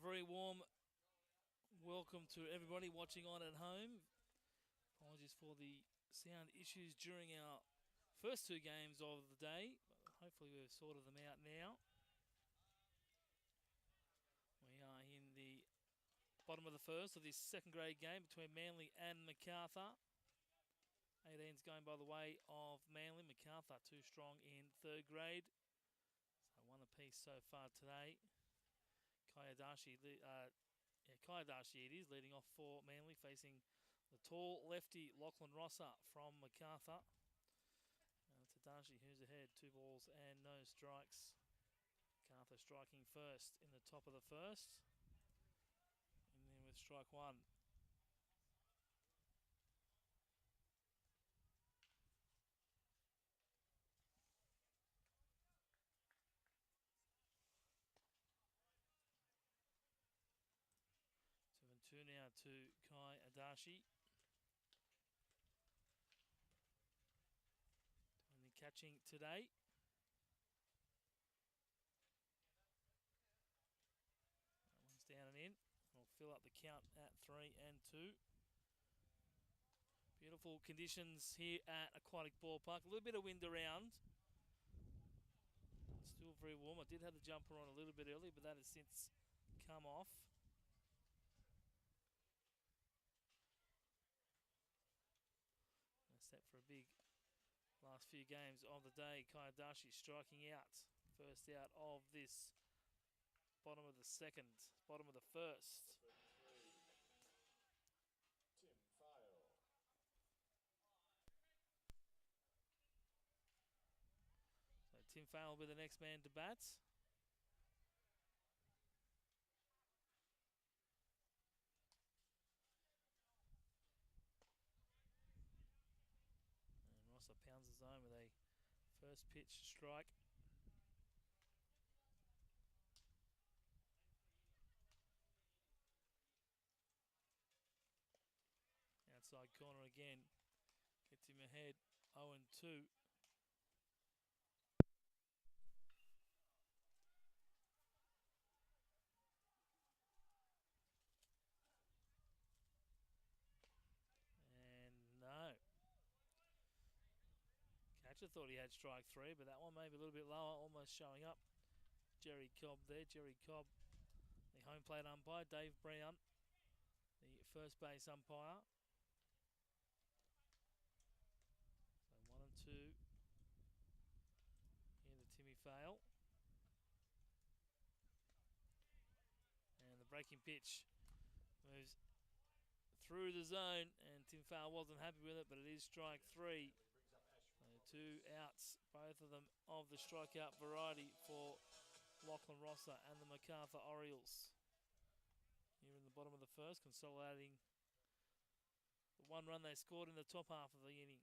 very warm welcome to everybody watching on at home. Apologies for the sound issues during our first two games of the day. Hopefully we've sorted them out now. We are in the bottom of the first of this second grade game between Manly and Macarthur. 18's going by the way of Manly. Macarthur too strong in third grade. So one apiece so far today. Kayadashi it is, leading off for Manly, facing the tall lefty Lachlan Rosser from Macarthur. Tadashi, who's ahead, 2 balls and no strikes. Macarthur striking first in the top of the first. And then with strike one. Two and two now to Kai Adashi. Only catching today. That one's down and in. We'll fill up the count at 3 and 2. Beautiful conditions here at Aquatic Ballpark. A little bit of wind around. Still very warm. I did have the jumper on a little bit early, but that has since come off. Set for a big last few games of the day. Kayadashi striking out. First out of this bottom of the second, bottom of the first. Tim File. So Tim Fale will be the next man to bat. And Rosser pounds the zone with a first pitch strike. Outside corner again. Gets him ahead, 0 and 2. And no. Catcher thought he had strike 3, but that one may be a little bit lower, almost showing up. Jerry Cobb there. Jerry Cobb, the home plate umpire. Dave Brown, the first base umpire. So 1 and 2 into Timmy Fale. And the breaking pitch moves through the zone, and Tim Fale wasn't happy with it, but it is strike 3. So 2 outs, both of them of the strikeout variety for Lachlan Rosser and the Macarthur Orioles. Here in the bottom of the first, consolidating the 1 run they scored in the top half of the inning.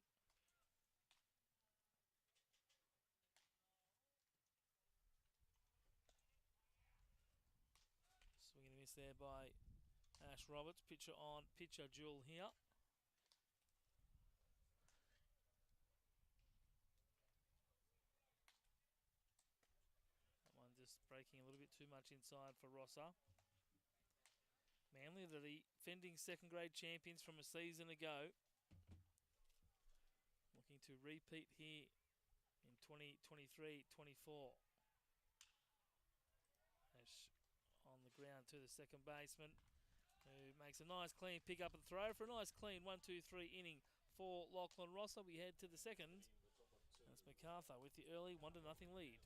Swing and a miss there by Ash Roberts. Pitcher on, pitcher duel here. That one just breaking a little bit too much inside for Rosser. Manly, the defending second grade champions from a season ago. Looking to repeat here in 2023-24. Ash on the ground to the second baseman, who makes a nice clean pick up and throw for a nice clean 1-2-3 inning for Lachlan Rosser. We head to the second. That's Macarthur with the early 1-0 lead.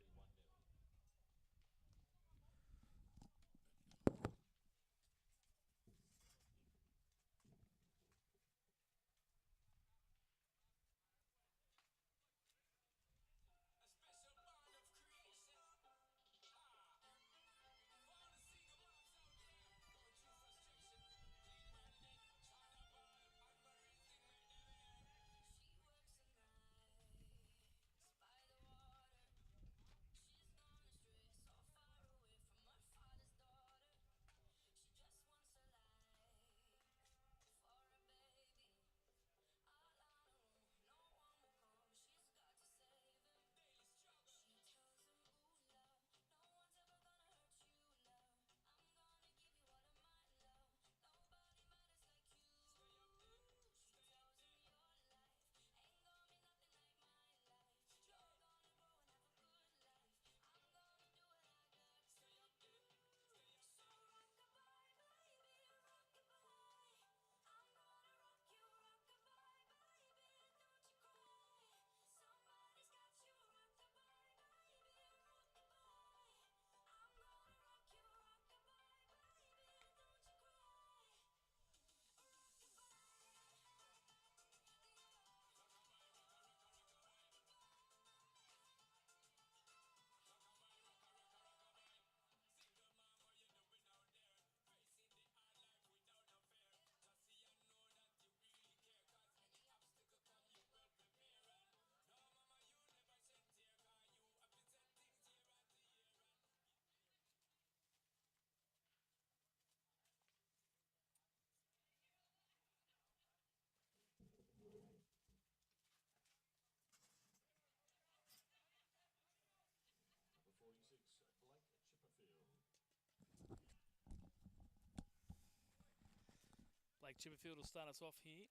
Jake Chipperfield will start us off here,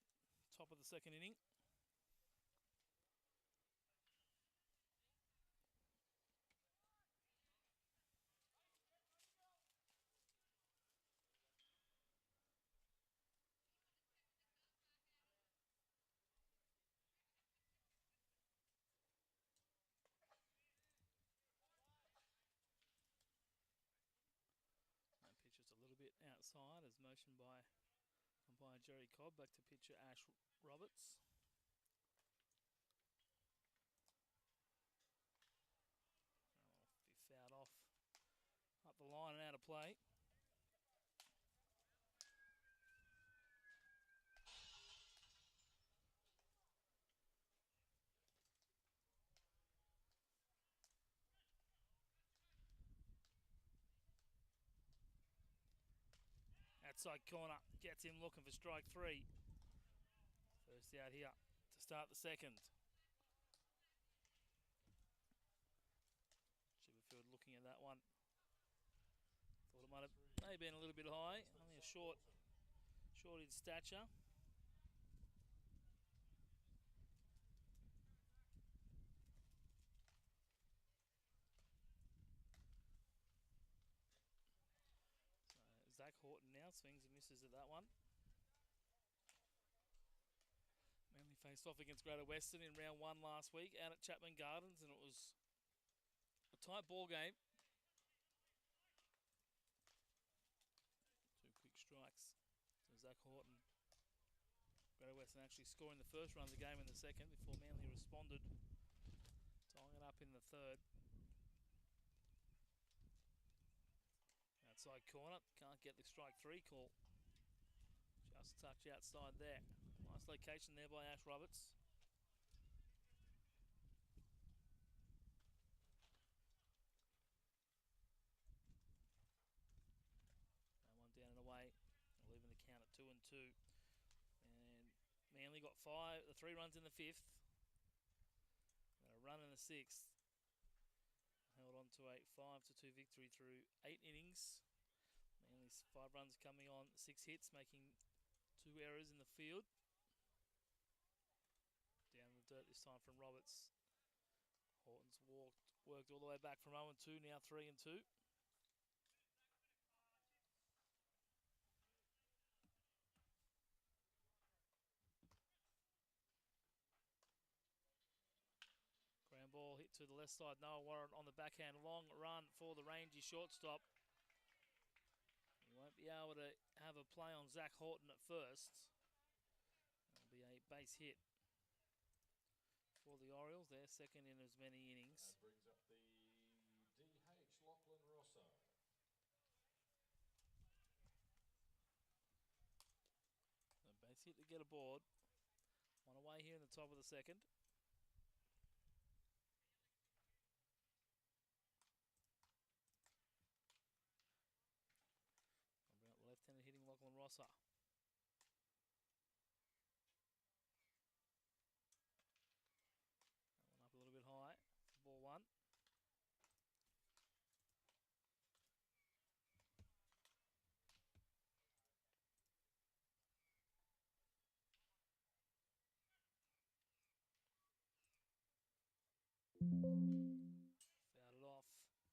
top of the second inning. That pitch just a little bit outside as motioned by umpire Jerry Cobb. Back to pitcher Ash Roberts. Oh, be fouled off up the line and out of play. Outside corner, gets him looking for strike 3. First out here to start the second. Chipperfield looking at that one. Thought it might have maybe been a little bit high. Only a short in stature. So Zach Horton now swings and misses at that one. Manly faced off against Greater Western in round 1 last week out at Chapman Gardens, and it was a tight ball game. 2 quick strikes. So Zach Horton, Greater Western actually scoring the first run of the game in the second before Manly responded, tying it up in the third. Outside corner, can't get the strike 3 call. Just a touch outside there. Nice location there by Ash Roberts. That one down and away, leaving the count at 2-2. And Manly got 3 runs in the 5th. And a run in the 6th. Held on to a 5-2 victory through 8 innings. Manly's 5 runs coming on 6 hits, making 2 errors in the field. Down in the dirt this time from Roberts. Horton's worked all the way back from 0-2, now 3-2. Ground ball hit to the left side. Noah Warren on the backhand. Long run for the rangy shortstop. He won't be able to have a play on Zach Horton at first. It'll be a base hit for the Orioles. They're second in as many innings. That brings up the DH Lachlan Rosso. A base hit to get aboard. One away here in the top of the second. I'll bring up the left-handed hitting Lachlan Rosso. That one up a little bit high. Ball 1.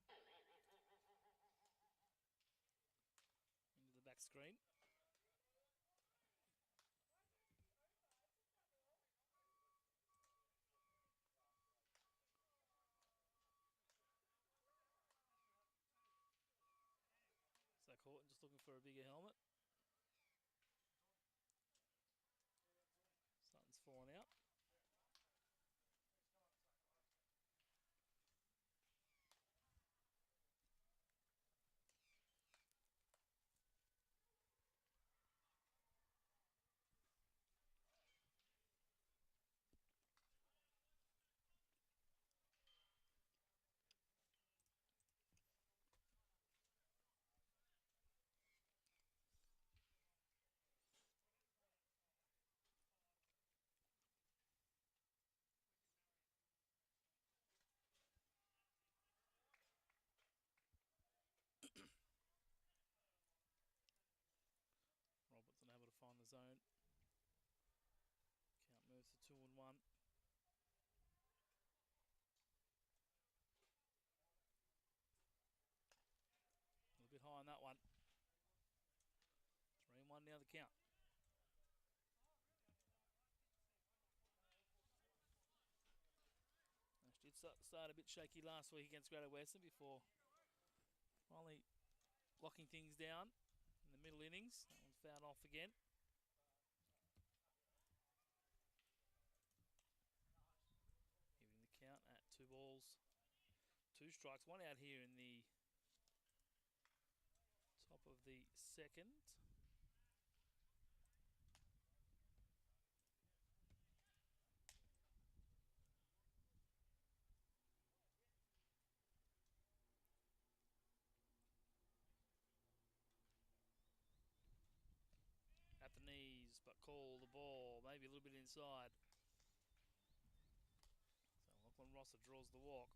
Fouled it off. Into the back screen. Zach Horton just looking for a bigger helmet. Something's fallen out. zone. Count moves to 2-1. A little bit high on that one. 3-1 now the count. Did start a bit shaky last week against Greater Western before finally locking things down in the middle innings. That one's fouled off again. Giving the count at 2 balls, 2 strikes. One out here in the top of the second. At the knees, but call the ball. Maybe a little bit inside. So Lachlan Rosser draws the walk.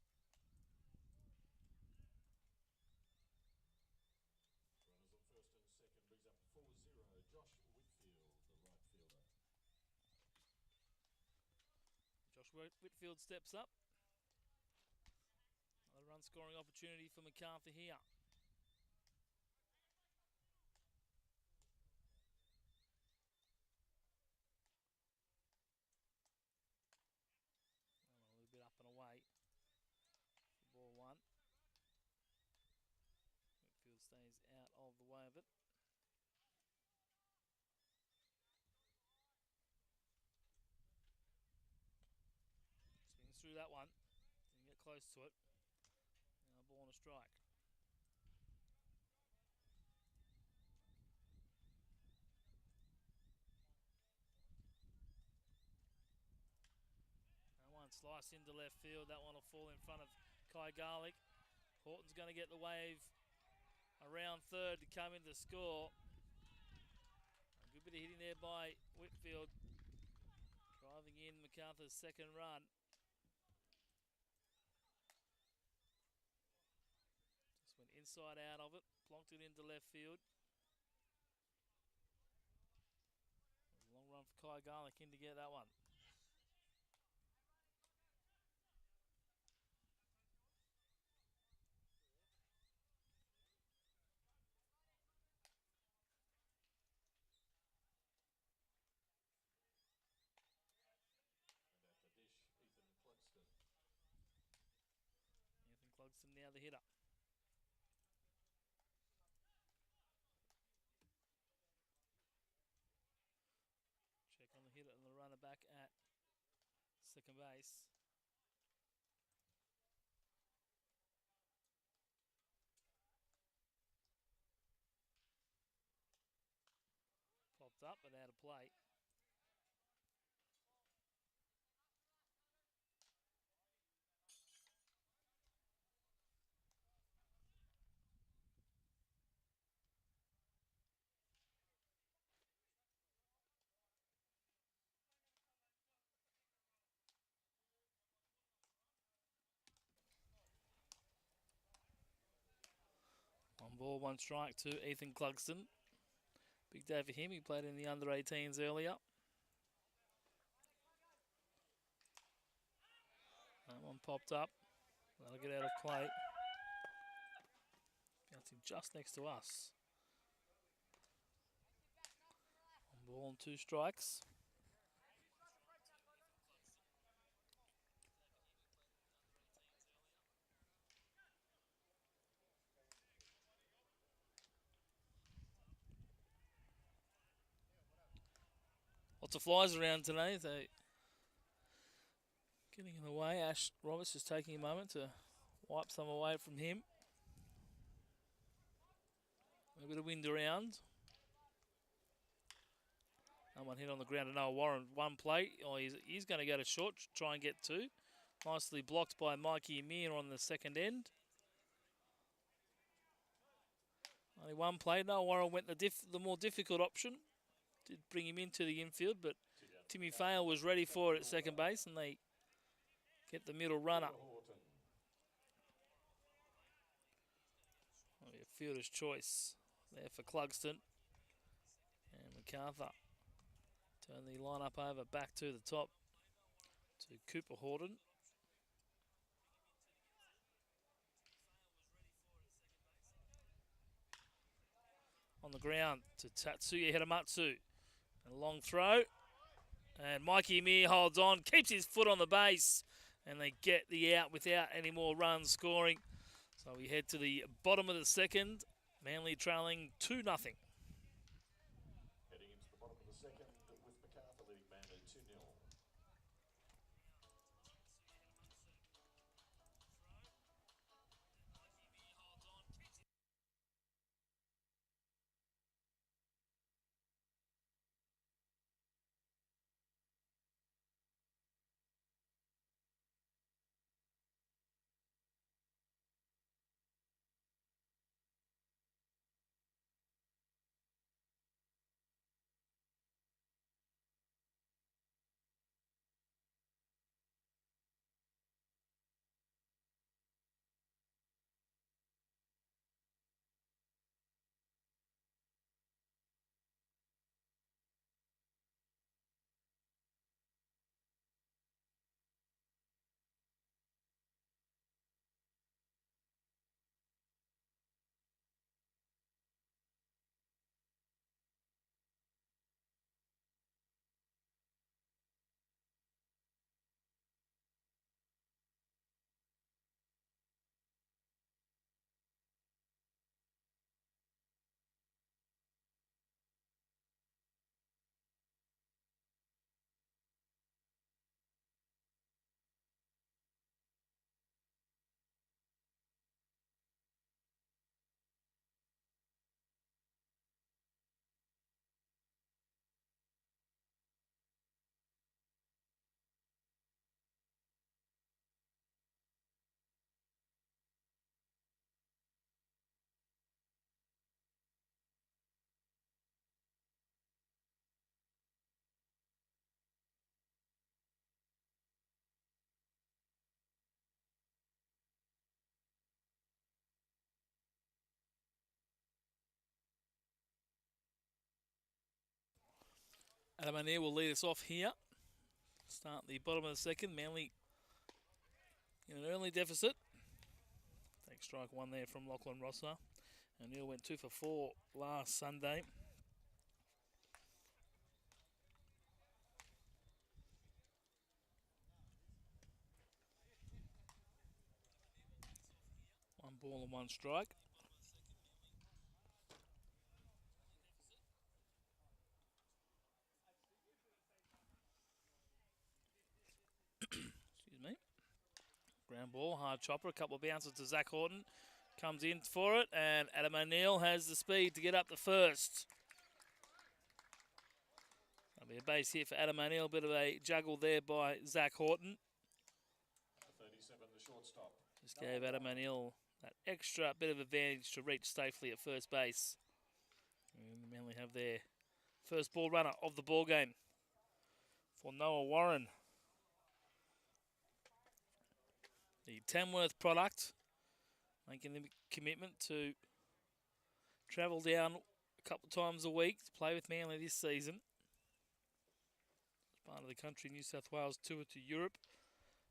Runners on first and second brings up 4-0. Josh Whitfield, the right fielder. Josh Whitfield steps up. Another run scoring opportunity for Macarthur here. A little bit up and away. Ball 1. Whitfield stays out of the way of it. Swings through that one. Didn't get close to it. Now a ball and a strike. That one sliced into left field. That one will fall in front of Kai Garlick. Horton's going to get the wave around third to come in to score. A good bit of hitting there by Whitfield. Driving in Macarthur's second run. Just went inside out of it. Plonked it into left field. A long run for Kai Garlick in to get that one. And at the dish, Ethan Clugston. Ethan Clugston now the hitter. Check on the hitter and the runner back at second base. Popped up and out of play. One ball, one strike to Ethan Clugston. Big day for him. He played in the under-18s earlier. That one popped up. That'll get out of play. Bouncing just next to us. One ball and 2 strikes. Lots of flies around today. So getting in the way. Ash Roberts just taking a moment to wipe some away from him. A bit of wind around. That one hit on the ground to Noah Warren. One play. Oh, he's going to go to short, try and get 2. Nicely blocked by Mikey Amir on the second end. Only one play. Noah Warren went the more difficult option. Did bring him into the infield, but Timmy Fail was ready for it at second base, and they get the middle runner. A fielder's choice there for Clugston and Macarthur. Turn the lineup over back to the top to Cooper Horton. On the ground to Tatsuya Hiramatsu. A long throw. And Mikey Mir holds on, keeps his foot on the base, and they get the out without any more runs scoring. So we head to the bottom of the second. Manly trailing 2-0. Heading into the bottom of the second with Macarthur leading Manly 2-0. Adam O'Neill will lead us off here. Start the bottom of the second. Manly in an early deficit. Take strike one there from Lachlan Rosser. O'Neill went 2 for 4 last Sunday. One ball and one strike. Excuse me. Ground ball, hard chopper, a couple of bounces to Zach Horton. Comes in for it, and Adam O'Neill has the speed to get up the first. That'll be a base hit for Adam O'Neill. Bit of a juggle there by Zach Horton. 37, the shortstop. Just gave Adam O'Neill that extra bit of advantage to reach safely at first base. And Manly have their first ball runner of the ball game for Noah Warren. The Tamworth product making the commitment to travel down a couple of times a week to play with Manly this season. As part of the Country New South Wales tour to Europe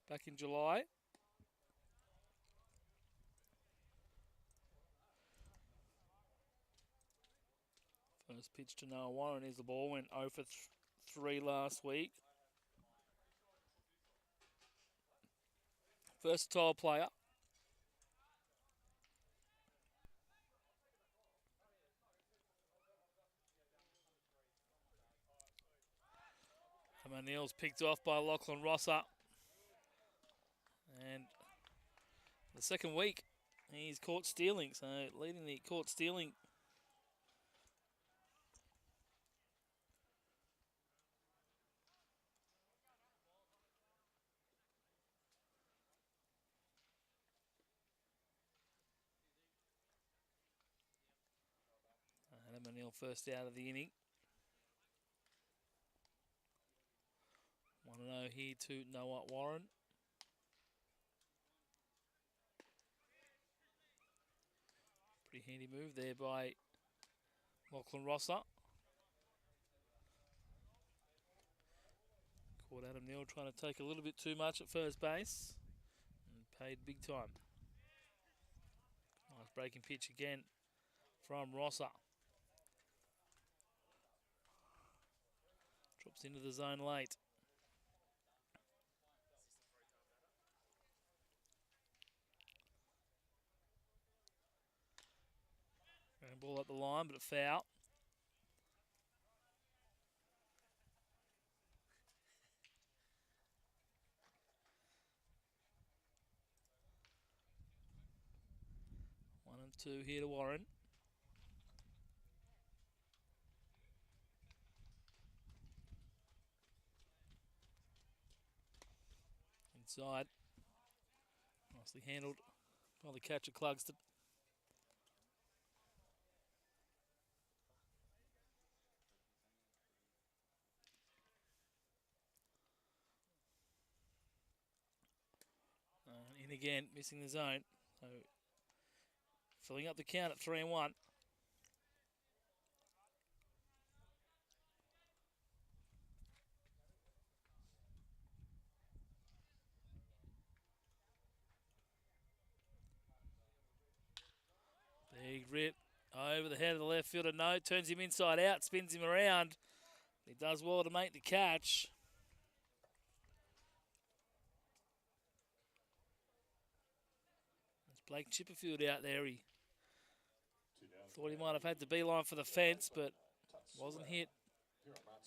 back in July. First pitch to Noah Warren is the ball. Went 0 for 3 last week. Versatile player. O'Neill's picked off by Lachlan Rosser. And the second week, he's caught stealing. So leading the caught stealing. Adam O'Neill first out of the inning. 1-0 here to Noah Warren. Pretty handy move there by Lachlan Rosser. Caught Adam Neal trying to take a little bit too much at first base and paid big time. Nice breaking pitch again from Rosser. Drops into the zone late. And ball at the line, but a foul. One and two here to Warren. Inside. Nicely handled by the catcher Clugston. In again, missing the zone. So filling up the count at 3-1. Big rip over the head of the left fielder. No, turns him inside out, spins him around. He does well to make the catch. There's Blake Chipperfield out there. He thought he might have had the beeline for the fence, but wasn't hit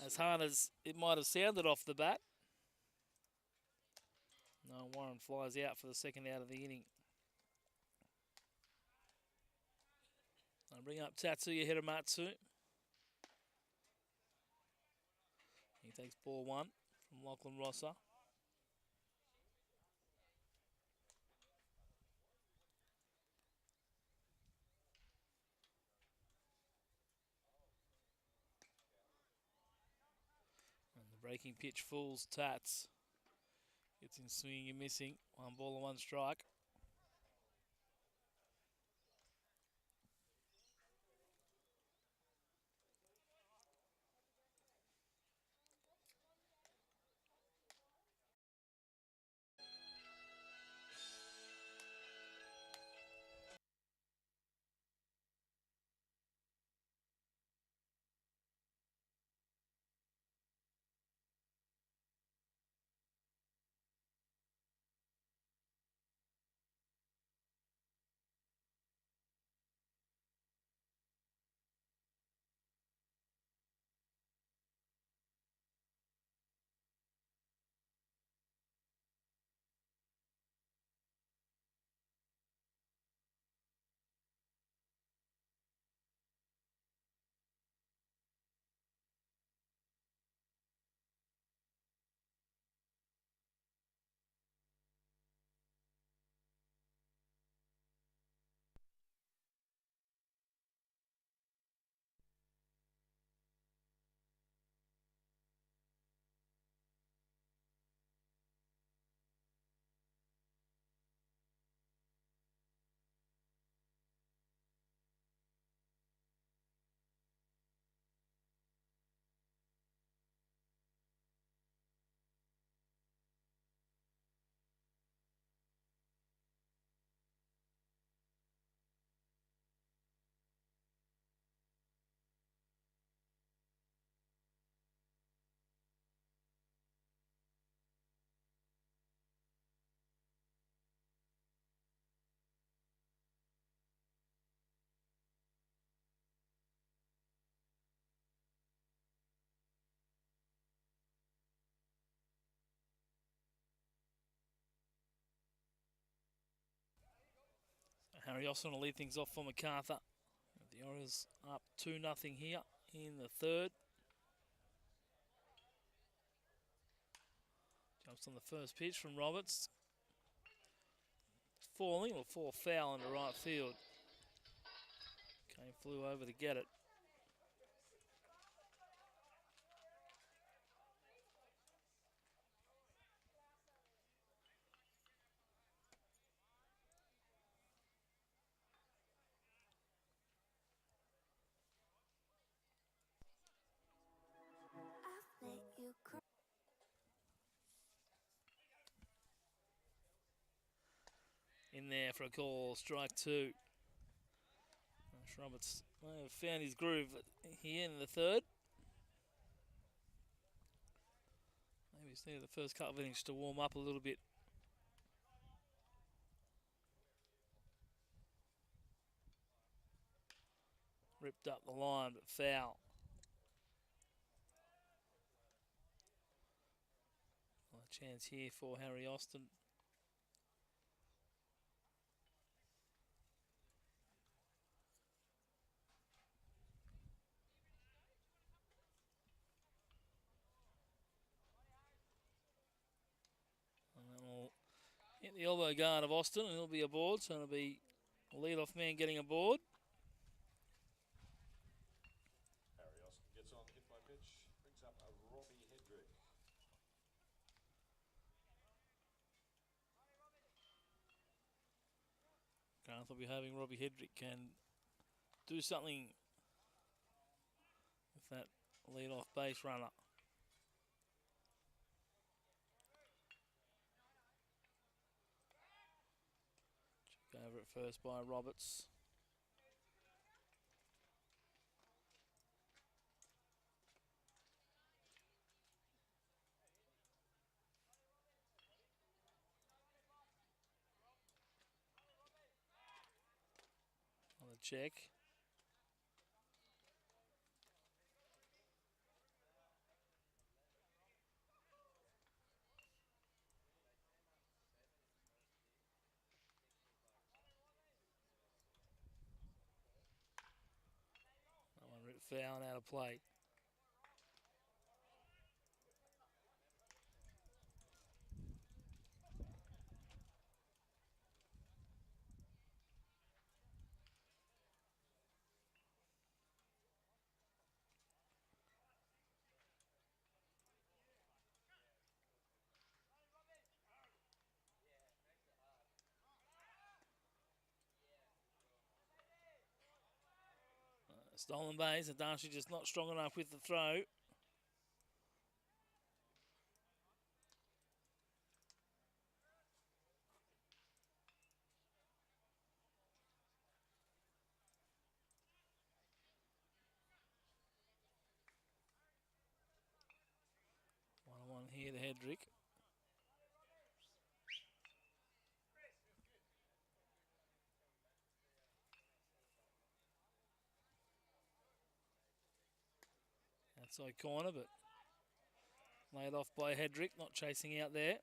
as hard as it might have sounded off the bat. No, Warren flies out for the second out of the inning. I'll bring up Tatsuya Hiramatsu. He takes ball one from Lachlan Rosser. And the breaking pitch fools Tats. Gets him swinging and missing. One ball and one strike. Harry Austin will lead things off for Macarthur. The Orioles up 2-0 here in the third. Jumps on the first pitch from Roberts. Falling, will fall foul into right field. Kane flew over to get it. in there for a call. Strike 2. Ash Roberts may have found his groove here in the third. Maybe he's needed the first couple of innings to warm up a little bit. Ripped up the line, but foul. A chance here for Harry Austin. And then we'll hit the elbow guard of Austin, and he'll be aboard, so it'll be a lead-off man getting aboard. Harry Austin gets on, hit by pitch, brings up a Robbie Hedrick. Garth will be hoping Robbie Hedrick can do something with that lead-off base runner. Check over it first by Roberts. On the check. That one ripped foul and out of play. Stolen base, and Darcy just not strong enough with the throw. One here to Hedrick. Outside corner, but laid off by Hedrick, not chasing out there.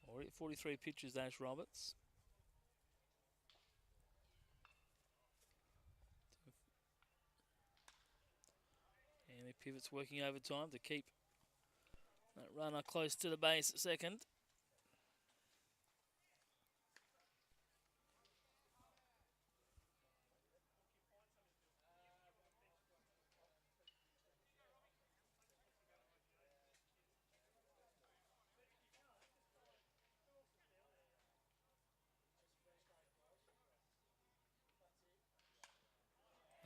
Already 43 pitches, Ash Roberts. And he pivots working overtime to keep that runner close to the base at second.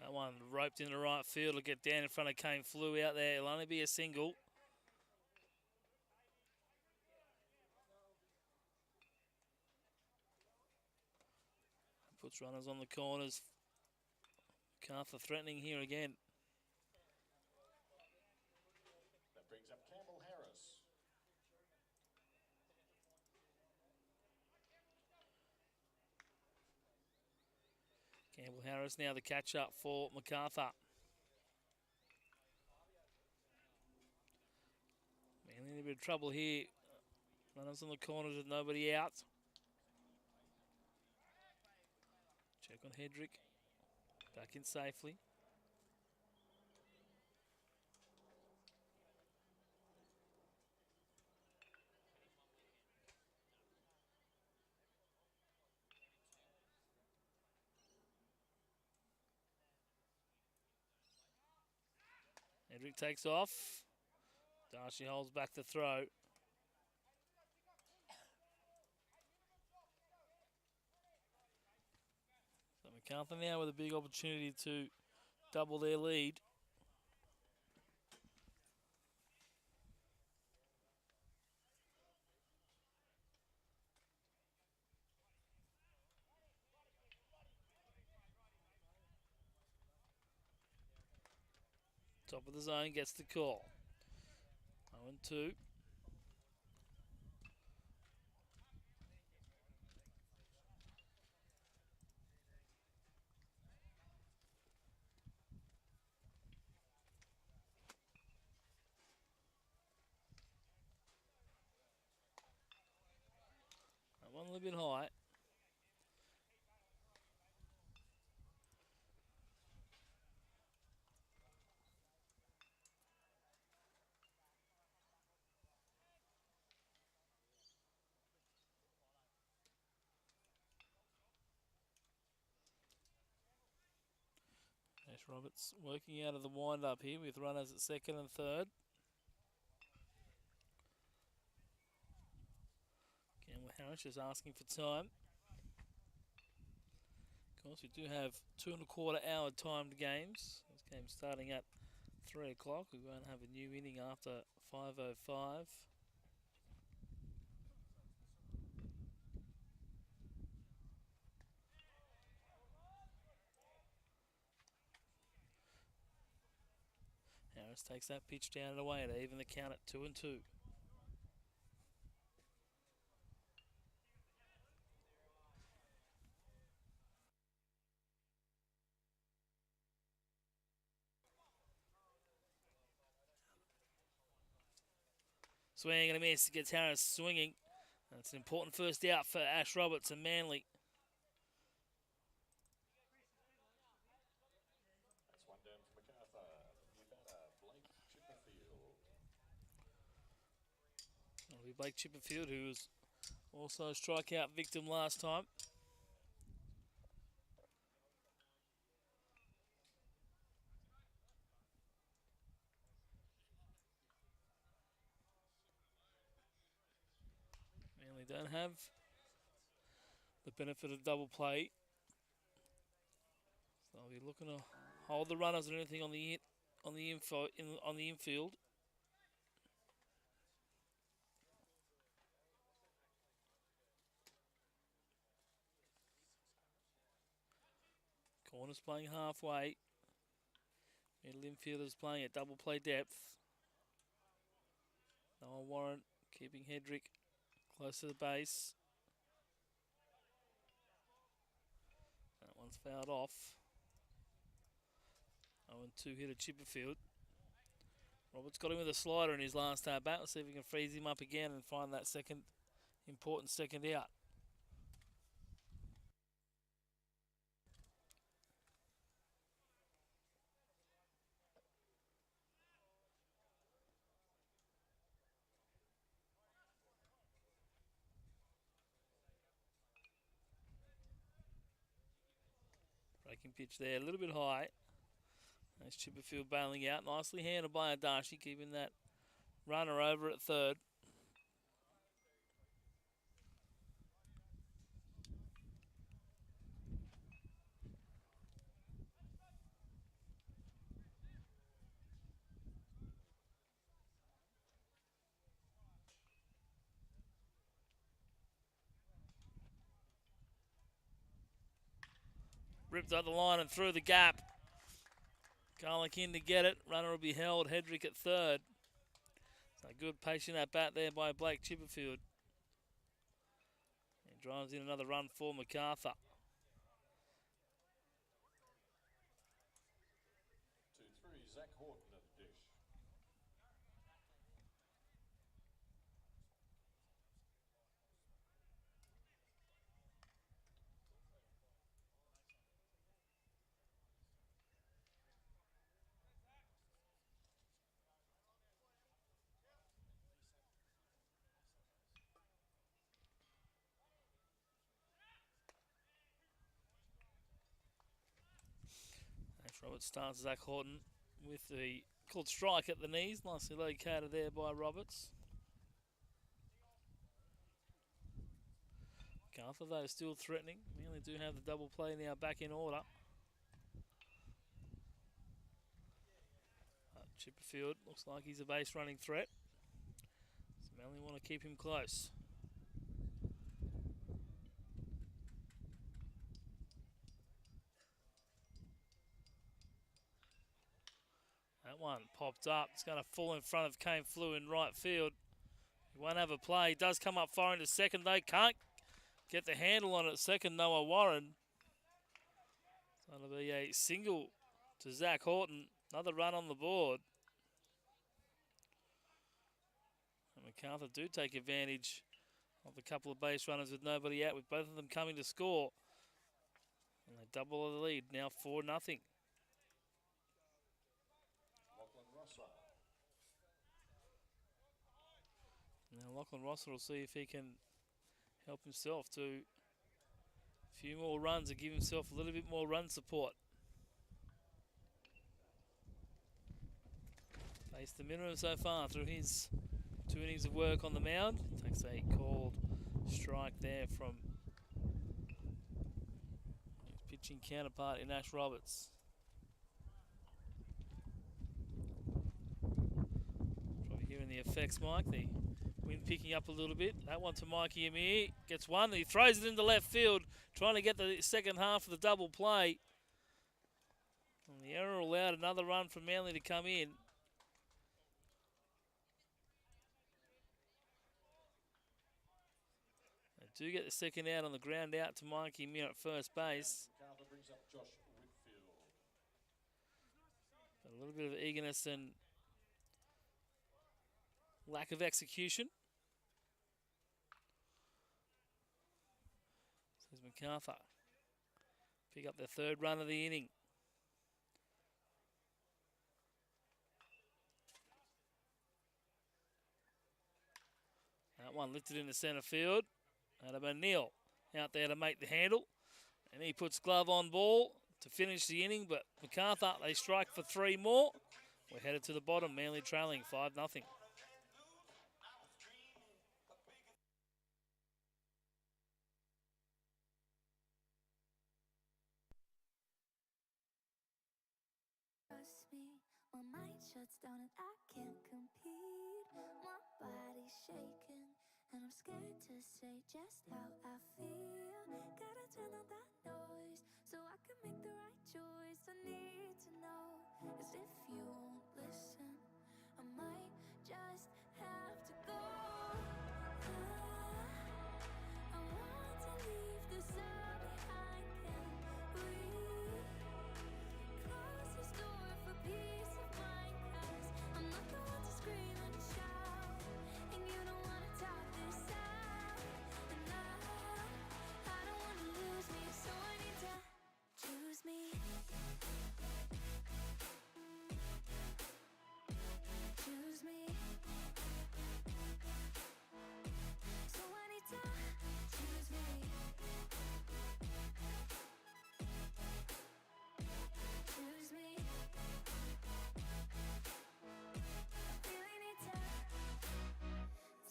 That one roped into right field to get down in front of Kane. Flew out there. It'll only be a single. Puts runners on the corners. Macarthur threatening here again. That brings up Campbell Harris. Campbell Harris now the catch up for Macarthur. Man, in a bit of trouble here. Runners on the corners with nobody out. Check on Hedrick. Back in safely. Hedrick takes off. Darcy holds back the throw. Macarthur now with a big opportunity to double their lead. Top of the zone gets the call. 0-2. That one a little bit high. Ash Roberts working out of the wind-up here with runners at second and third. Campbell Harris just asking for time. Of course, we do have 2.25 hour timed games. This game's starting at 3 o'clock. We won't have a new inning after 5:05. Harris takes that pitch down and away to even the count at 2-2. Swing and a miss. Gets Harris swinging. That's an important first out for Ash Roberts and Manly. That's one down for Macarthur. New batter, Blake Chipperfield. It'll be Blake Chipperfield, who was also a strikeout victim last time. Manly don't have the benefit of double play. So they'll be looking to hold the runners and anything on the infield. Corner's playing halfway. Middle infielders playing at double play depth. Noah Warren keeping Hedrick close to the base. That one's fouled off. 0-2 hit at Chipperfield. Roberts got him with a slider in his last bat. Let's see if we can freeze him up again and find that important second out. Breaking pitch there, a little bit high. That's Chipperfield bailing out. Nicely handled by Adachi, keeping that runner over at third. Ripped up the line and through the gap. Garlick in to get it. Runner will be held. Hedrick at third. So good patient at bat there by Blake Chipperfield. And drives in another run for Macarthur. 2-3, Zach Horton at the dish. Ash Roberts starts Zach Horton with the called strike at the knees. Nicely located there by Roberts. Macarthur, though, still threatening. Manly do have the double play now back in order. Chipperfield looks like he's a base running threat. So Manly want to keep him close. That one popped up. It's going to fall in front of Kane Flew in right field. He won't have a play. He does come up far into second, though. Can't get the handle on it. Second, Noah Warren. So it'll be a single to Zach Horton. Another run on the board. And Macarthur do take advantage of a couple of base runners with nobody out, with both of them coming to score. And they double the lead, now 4-0. Now Lachlan Rosser will see if he can help himself to a few more runs and give himself a little bit more run support. Faced the minimum so far through his 2 innings of work on the mound. Takes a called strike there from his pitching counterpart in Ash Roberts. Probably hearing the effects, Mike. The wind picking up a little bit. That one to Mikey Amir. Gets one. He throws it into left field, trying to get the second half of the double play. And the error allowed another run from Manly to come in. They do get the second out on the ground out to Mikey Amir at first base. Macarthur brings up Josh Whitfield. A little bit of eagerness and lack of execution. Says Macarthur. Pick up their third run of the inning. That one lifted into centre field. Adam O'Neill out there to make the handle. And he puts glove on ball to finish the inning. But Macarthur, they strike for 3 more. We're headed to the bottom. Manly trailing 5-0. My mind shuts down and I can't compete. My body's shaking and I'm scared to say just how I feel. Gotta turn on that noise so I can make the right choice. I need to know, 'cause if you won't listen, I might just have to go. I want to leave this all behind, can't breathe. Close this door for peace of mind, 'cause I'm not the one to scream and shout, and you don't want to talk this out. And I don't want to lose me, so I need to choose me. Choose me. So I need to choose me. Choose me. Really need to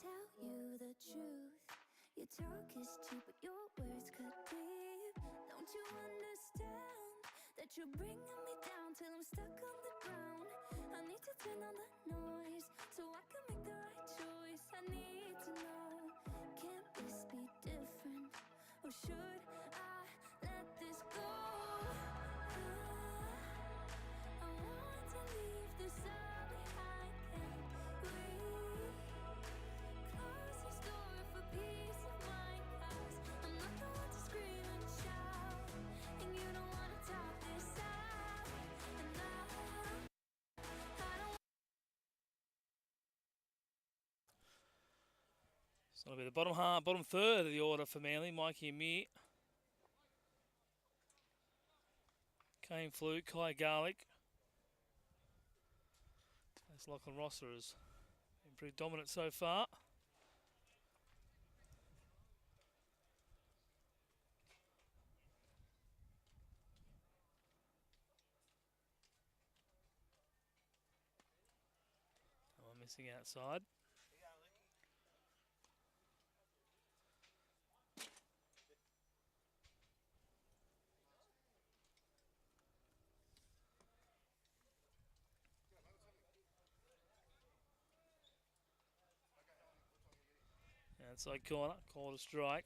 tell you the truth. Your talk is cheap, but your words cut deep. Don't you understand that you're bringing me down till I'm stuck on the ground? I need to turn on the noise so I can make the right choice. I need to know, can't this be different? Or should I let this go? I want to leave this all behind, can't breathe. Close this door for peace of mind, 'cause I'm not the one to scream and shout, and you don't want to talk this out. And I don't. So it'll be the bottom third of the order for Manly. Mikey Amir, Kane Flew, Kai Garlick. As Lachlan Rosser has been pretty dominant so far. Oh, missing outside. Outside corner, called a strike.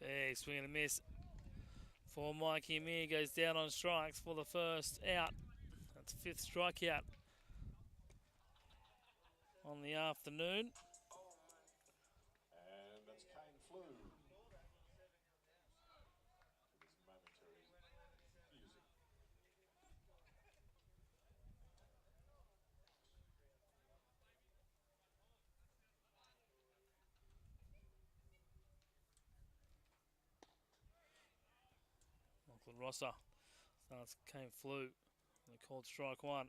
Big swing and a miss for Mikey Amir. Goes down on strikes for the first out. That's fifth strikeout on the afternoon. And that's Kane Flew. With his momentary music. Lachlan Rosser starts Kane Flew. They called strike one.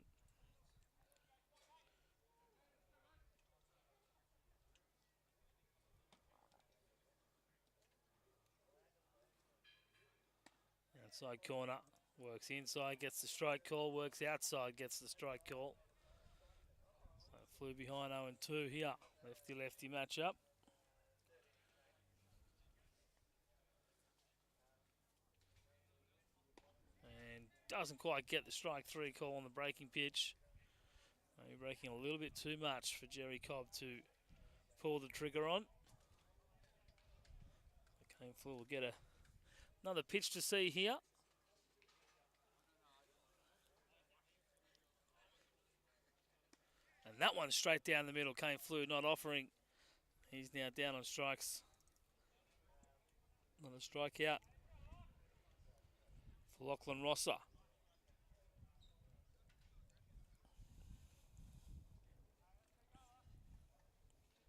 Outside corner, works inside, gets the strike call, works outside, gets the strike call. So Flew behind 0-2 here. Lefty-lefty matchup. And doesn't quite get the strike three call on the breaking pitch. Maybe breaking a little bit too much for Jerry Cobb to pull the trigger on. Kane Flew will get another pitch to see here. And that one straight down the middle. Kane Flew not offering. He's now down on strikes. Not a strikeout for Lachlan Rosser.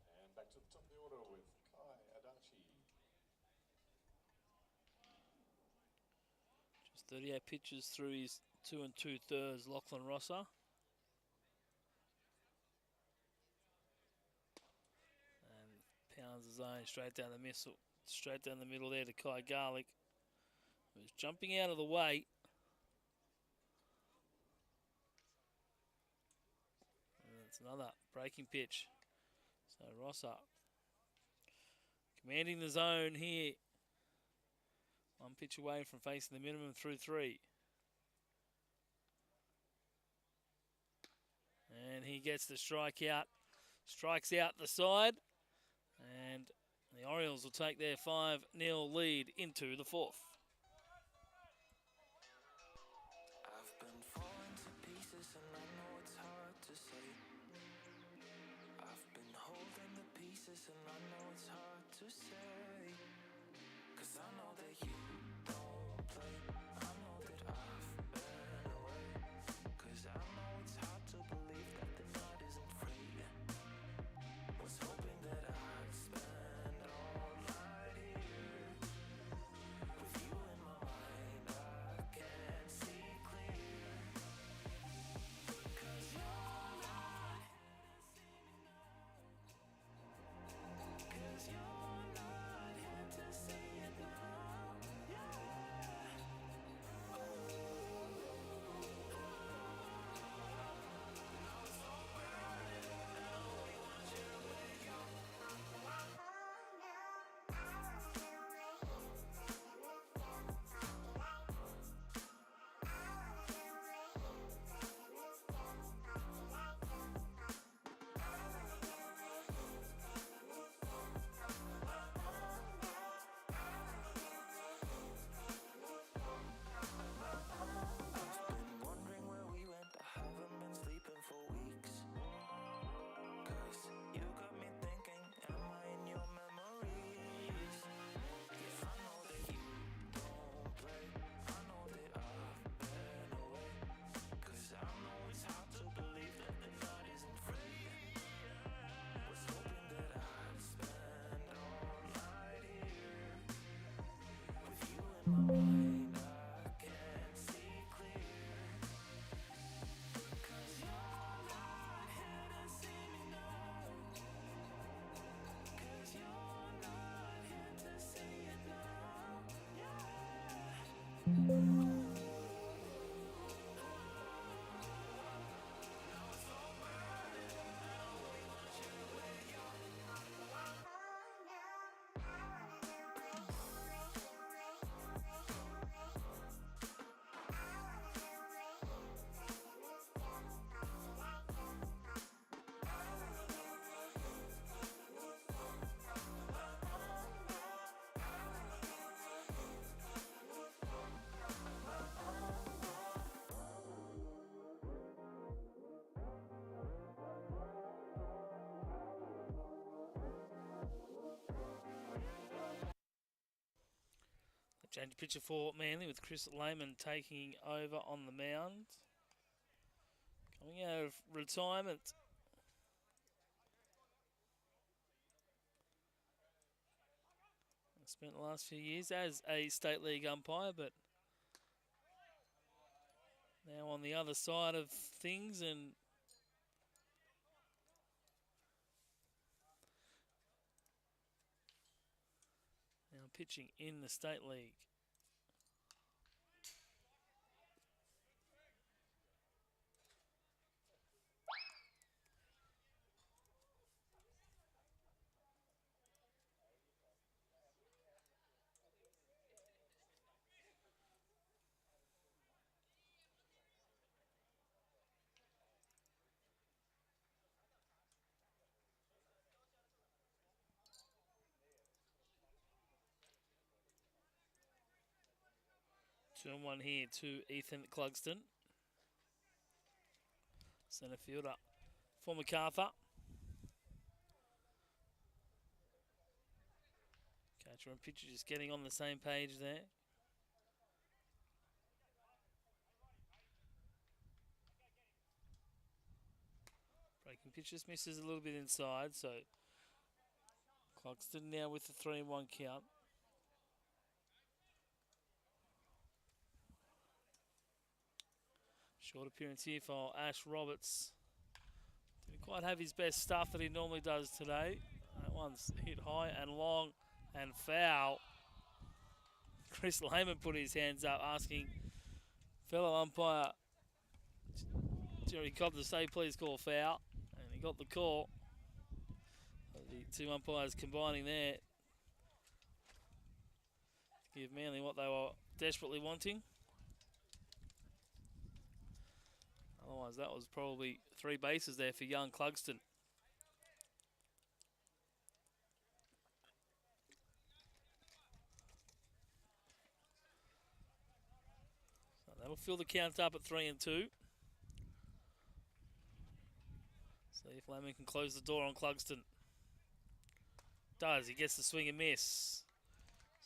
And back to the top of the order with Kai Adachi. Just 38 pitches through his 2 2/3, Lachlan Rosser. And pounds the zone straight down the missile, straight down the middle there to Kai Garlick, who's jumping out of the way. And it's another breaking pitch. So Rosser commanding the zone here. One pitch away from facing the minimum through 3. And he gets the strikeout. Strikes out the side. And the Orioles will take their 5-0 lead into the 4th. I've been falling to pieces and I know it's hard to say. I've been holding the pieces and I know it's hard to say. 'Cause I know that you don't play. I know that I've been away. 'Cause I know it's hard to believe that the night isn't free. Was hoping that I'd spend all night here with you in my mind. I can't see clear. 'Cause you're not here to see me now. 'Cause you're not here to see it now. Yeah. Change of pitcher for Manly with Chris Lehman taking over on the mound. Coming out of retirement. Spent the last few years as a state league umpire, but now on the other side of things and now pitching in the state league. Two and one here to Ethan Clugston. Centre fielder for Macarthur. Catcher and pitcher just getting on the same page there. Breaking pitch just misses a little bit inside, so Clugston now with the 3-1 count. Short appearance here for Ash Roberts. Didn't quite have his best stuff that he normally does today. That one's hit high and long and foul. Chris Lehman put his hands up asking fellow umpire Jerry Cobb to say please call foul. And he got the call. The two umpires combining there to give Manly what they were desperately wanting. Otherwise, that was probably 3 bases there for young Clugston. So that'll fill the count up at 3-2. See if Lehman can close the door on Clugston. Does. He gets the swing and miss.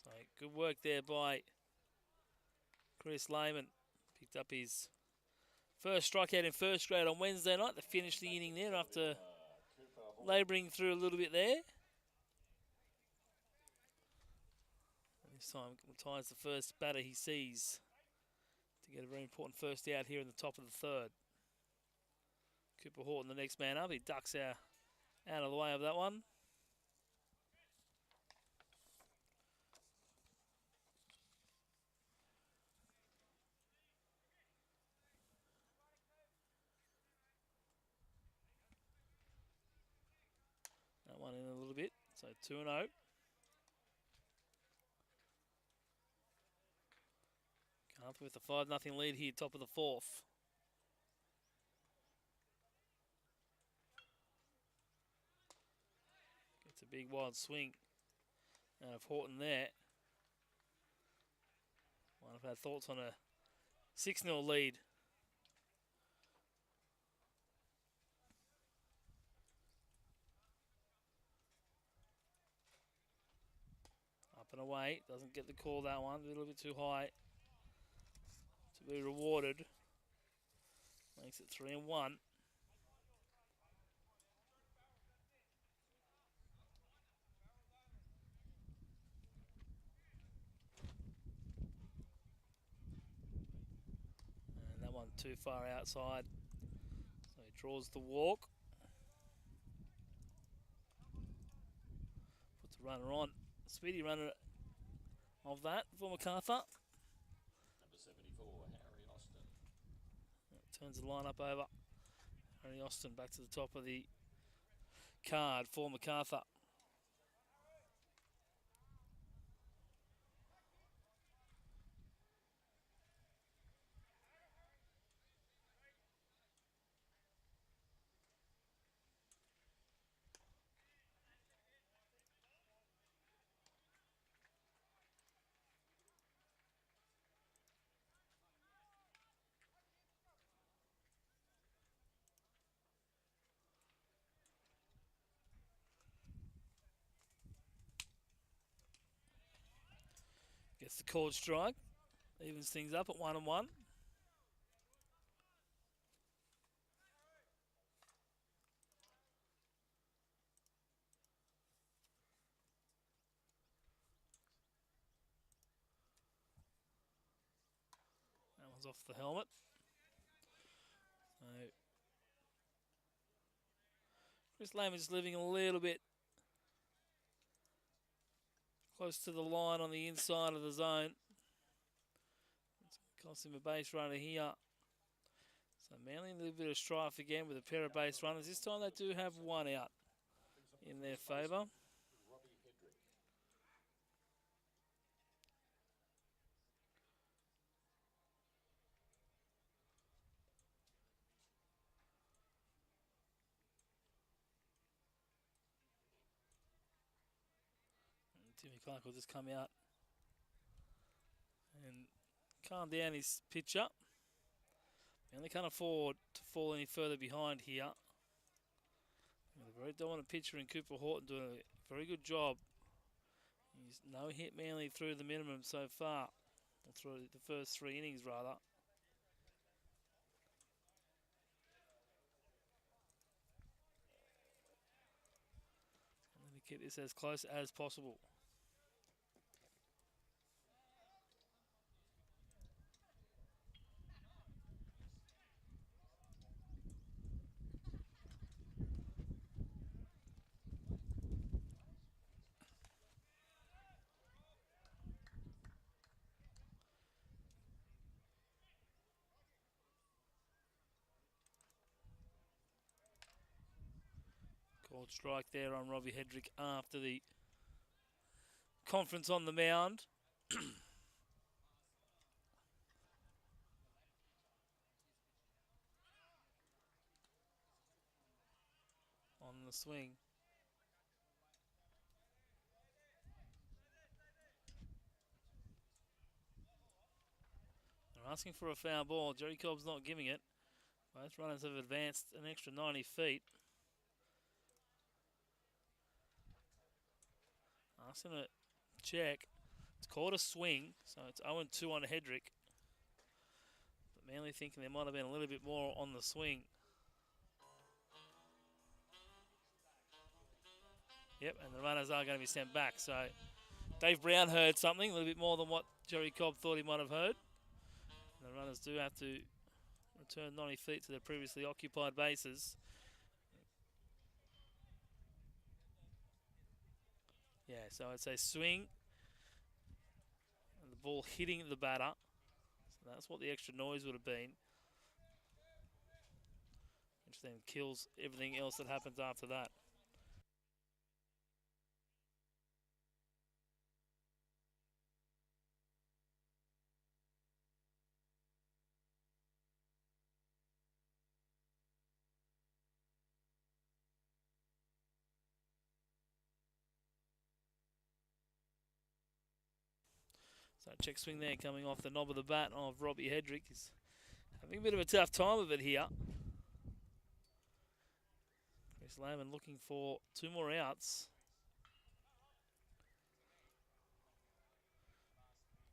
So good work there by Chris Lehman. Picked up his first strikeout in first grade on Wednesday night to finish the inning there after labouring through a little bit there. And this time ties the first batter he sees to get a very important first out here in the top of the third. Cooper Horton, the next man up. He ducks out of the way of that one. That one in a little bit, so 2-0. Macarthur with a 5-0 lead here, top of the fourth. Gets a big wild swing out of Horton there. Might have had thoughts on a 6-0 lead. Up and away, doesn't get the call that one, a little bit too high to be rewarded. Makes it 3-1. And that one too far outside, so he draws the walk. Puts a runner on. Speedy runner of that for Macarthur. Number 74, Harry Austin. Turns the lineup over. Harry Austin back to the top of the card for Macarthur. Gets the chord strike. Evens things up at 1-1. That one's off the helmet. So Chris Lehman's living a little bit close to the line on the inside of the zone. Cost him a base runner here. So Manly a little bit of strife again with a pair of base runners. This time they do have one out in their favour. Robbie Hedrick. And Timmy Clark will just come out and calm down his pitcher. Manly can't afford to fall any further behind here. A very dominant pitcher in Cooper Horton doing a very good job. He's no hit Manly through the minimum so far, or through the first 3 innings rather. I'm going to keep this as close as possible. Called strike there on Robbie Hedrick after the conference on the mound. On the swing. They're asking for a foul ball. Jerry Cobb's not giving it. Both runners have advanced an extra 90 feet. Asking to check. It's called a swing, so it's 0-2 on Hedrick. But Manly thinking there might have been a little bit more on the swing. Yep, and the runners are going to be sent back. So Dave Brown heard something, a little bit more than what Jerry Cobb thought he might have heard. And the runners do have to return 90 feet to their previously occupied bases. Yeah, so it's a swing. And the ball hitting the batter. So that's what the extra noise would have been. Which then kills everything else that happens after that. So check swing there coming off the knob of the bat of Robbie Hedrick. He's having a bit of a tough time of it here. Chris Lehman looking for 2 more outs.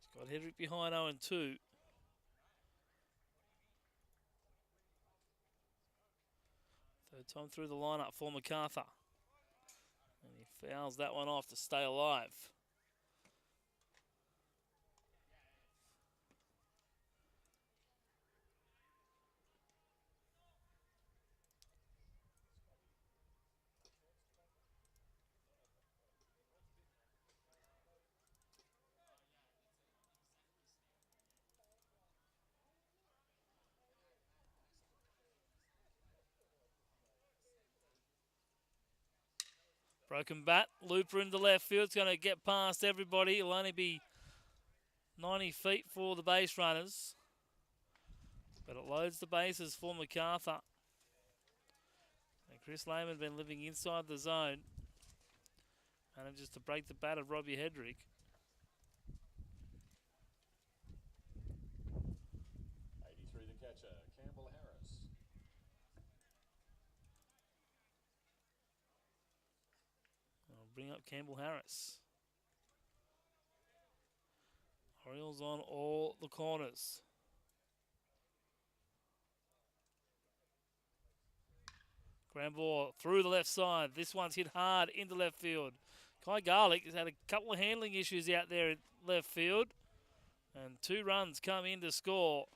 He's got Hedrick behind 0-2. Third time through the lineup for Macarthur. And he fouls that one off to stay alive. Broken bat, looper into left field. It's going to get past everybody. It'll only be 90 feet for the base runners. But it loads the bases for Macarthur. And Chris Lehman been living inside the zone. Manages to break the bat of Robbie Hedrick. The catcher, Campbell Harris. I'll bring up Campbell Harris. Orioles on all the corners. Grand ball through the left side. This one's hit hard into left field. Kai Garlick has had a couple of handling issues out there at left field. And 2 runs come in to score.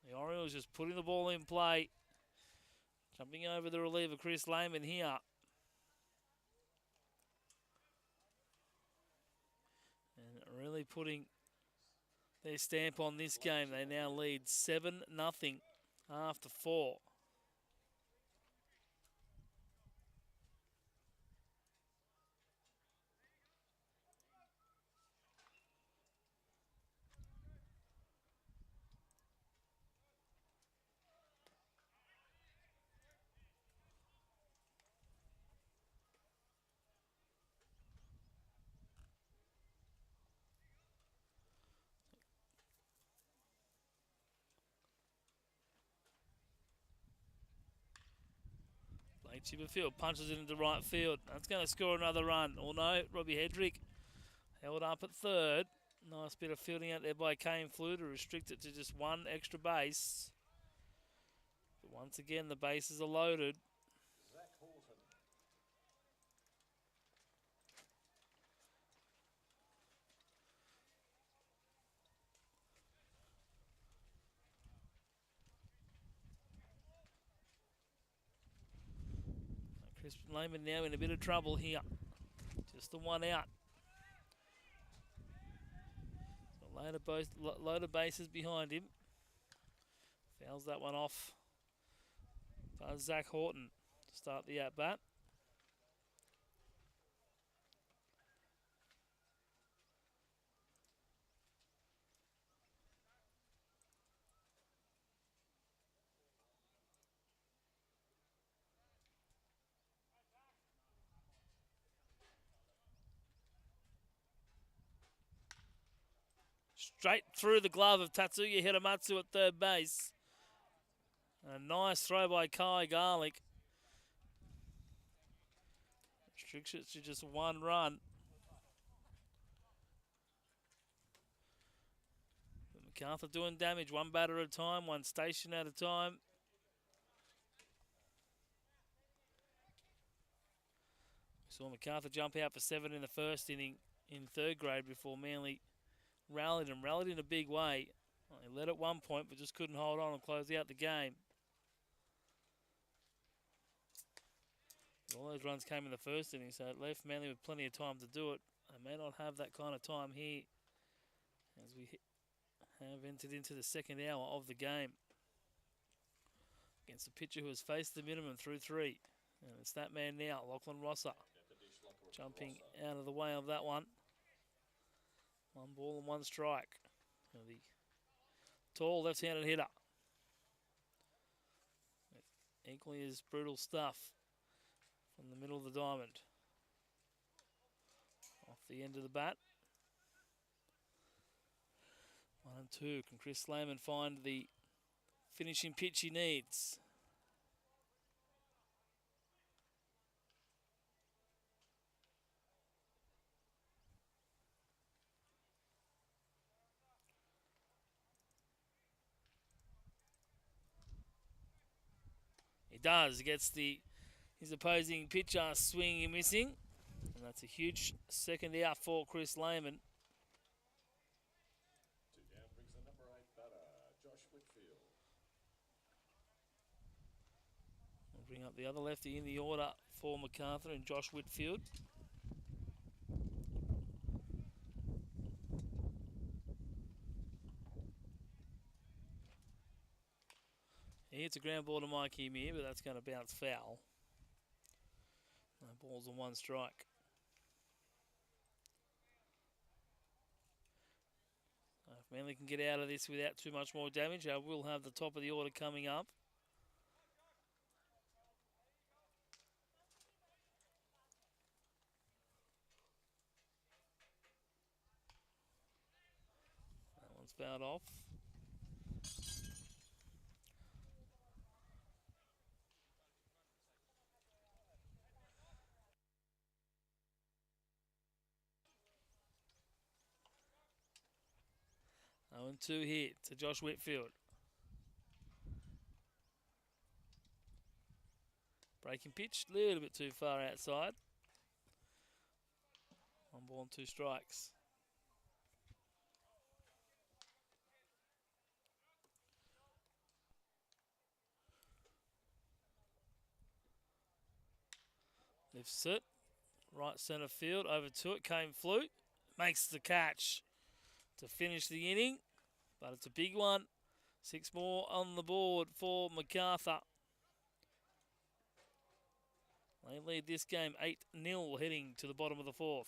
The Orioles just putting the ball in play. Jumping over the reliever, Chris Lehman here. And really putting their stamp on this game. They now lead 7-0 after 4. Blake Chipperfield punches it into right field. That's going to score another run. Or no, Robbie Hedrick held up at third. Nice bit of fielding out there by Kane Flew to restrict it to just 1 extra base. But once again, the bases are loaded. Zach Horton. Chris Lehman now in a bit of trouble here. Just the one out. So load of bases behind him. Fouls that one off. Does Zach Horton to start the at-bat. Straight through the glove of Tatsuya Hiramatsu at third base. A nice throw by Kai Garlick. Restricts it to just 1 run. Macarthur doing damage, 1 batter at a time, 1 station at a time. Saw Macarthur jump out for 7 in the first inning in 3rd grade before Manly rallied in a big way. They led at one point but just couldn't hold on and close out the game. All those runs came in the first inning, so it left Manly with plenty of time to do it. They may not have that kind of time here as we have entered into the 2nd hour of the game against a pitcher who has faced the minimum through 3. And it's that man now, Lachlan Rosser, jumping out of the way of that one. 1 ball and 1 strike. The tall left-handed hitter. Equally as brutal stuff from the middle of the diamond. Off the end of the bat. 1 and 2. Can Chris Lehman find the finishing pitch he needs? He does. He gets his opposing pitcher swinging and missing. And that's a huge 2nd out for Chris Lehman. 2 down brings the number 8 batter, Josh Whitfield. We'll bring up the other lefty in the order for Macarthur and Josh Whitfield. He hits a ground ball to Mike Emir, but that's going to bounce foul. No balls and 1 strike. If Manly can get out of this without too much more damage, I will have the top of the order coming up. That one's fouled off. 0-2 here to Josh Whitfield. Breaking pitch, a little bit too far outside. 1 ball and 2 strikes. Lifts it, right centre field, over to it, came Flute, makes the catch to finish the inning, but it's a big one. 6 more on the board for Macarthur. They lead this game 8-0 heading to the bottom of the 4th.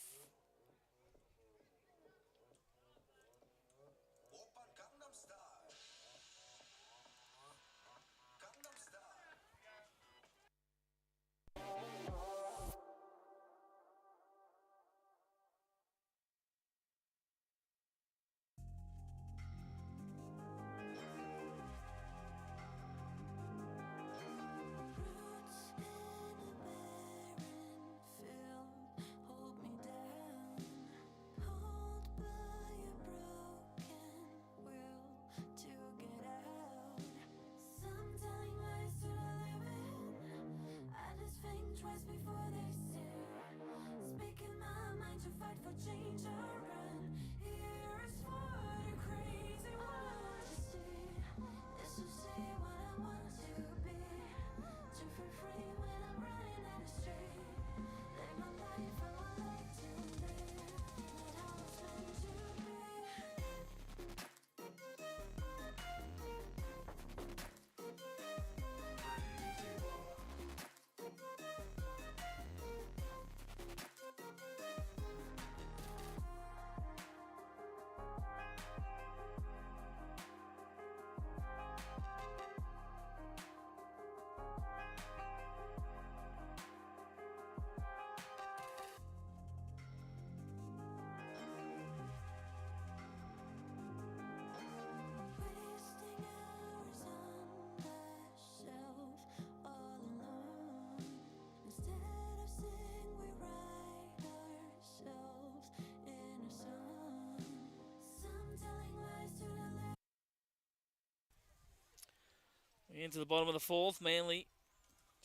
Into the bottom of the 4th, Manly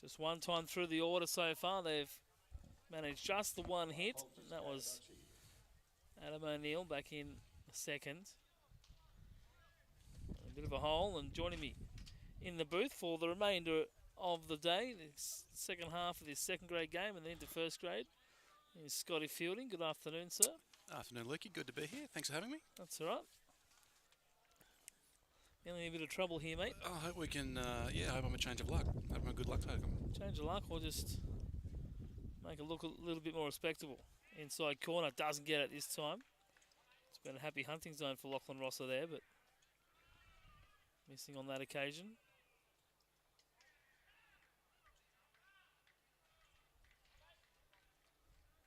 just one time through the order so far. They've managed just the 1 hit, and that was Adam O'Neill back in the 2nd. A bit of a hole, and joining me in the booth for the remainder of the day, the second half of this 2nd grade game and then into 1st grade, is Scotty Fielding. Good afternoon, sir. Afternoon, Lukey. Good to be here. Thanks for having me. That's all right. Nearly a bit of trouble here, mate. I hope we can, I hope I'm a change of luck. I hope I'm a good luck token. Change of luck or just make it look a little bit more respectable. Inside corner, doesn't get it this time. It's been a happy hunting zone for Lachlan Rosser there, but missing on that occasion.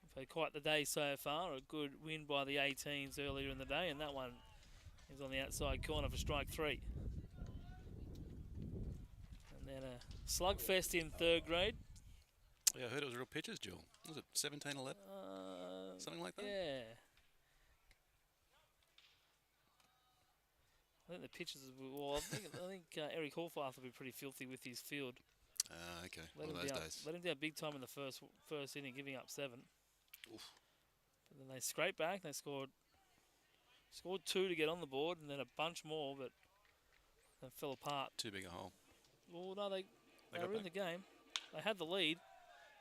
We've had quite the day so far. A good win by the 18s earlier in the day, and that one is on the outside corner for strike 3. And then a slugfest in 3rd grade. Yeah, I heard it was a real pitcher's duel. Was it 17-11? Something like that? Yeah. I think the pitchers, well, I think Eric Hallfarth will be pretty filthy with his field. Okay, one of those days. Let him down big time in the first inning, giving up 7. Oof. But then they scraped back. They scored 2 to get on the board, and then a bunch more, but they fell apart. Too big a hole. Well, no, they were in the game. They had the lead.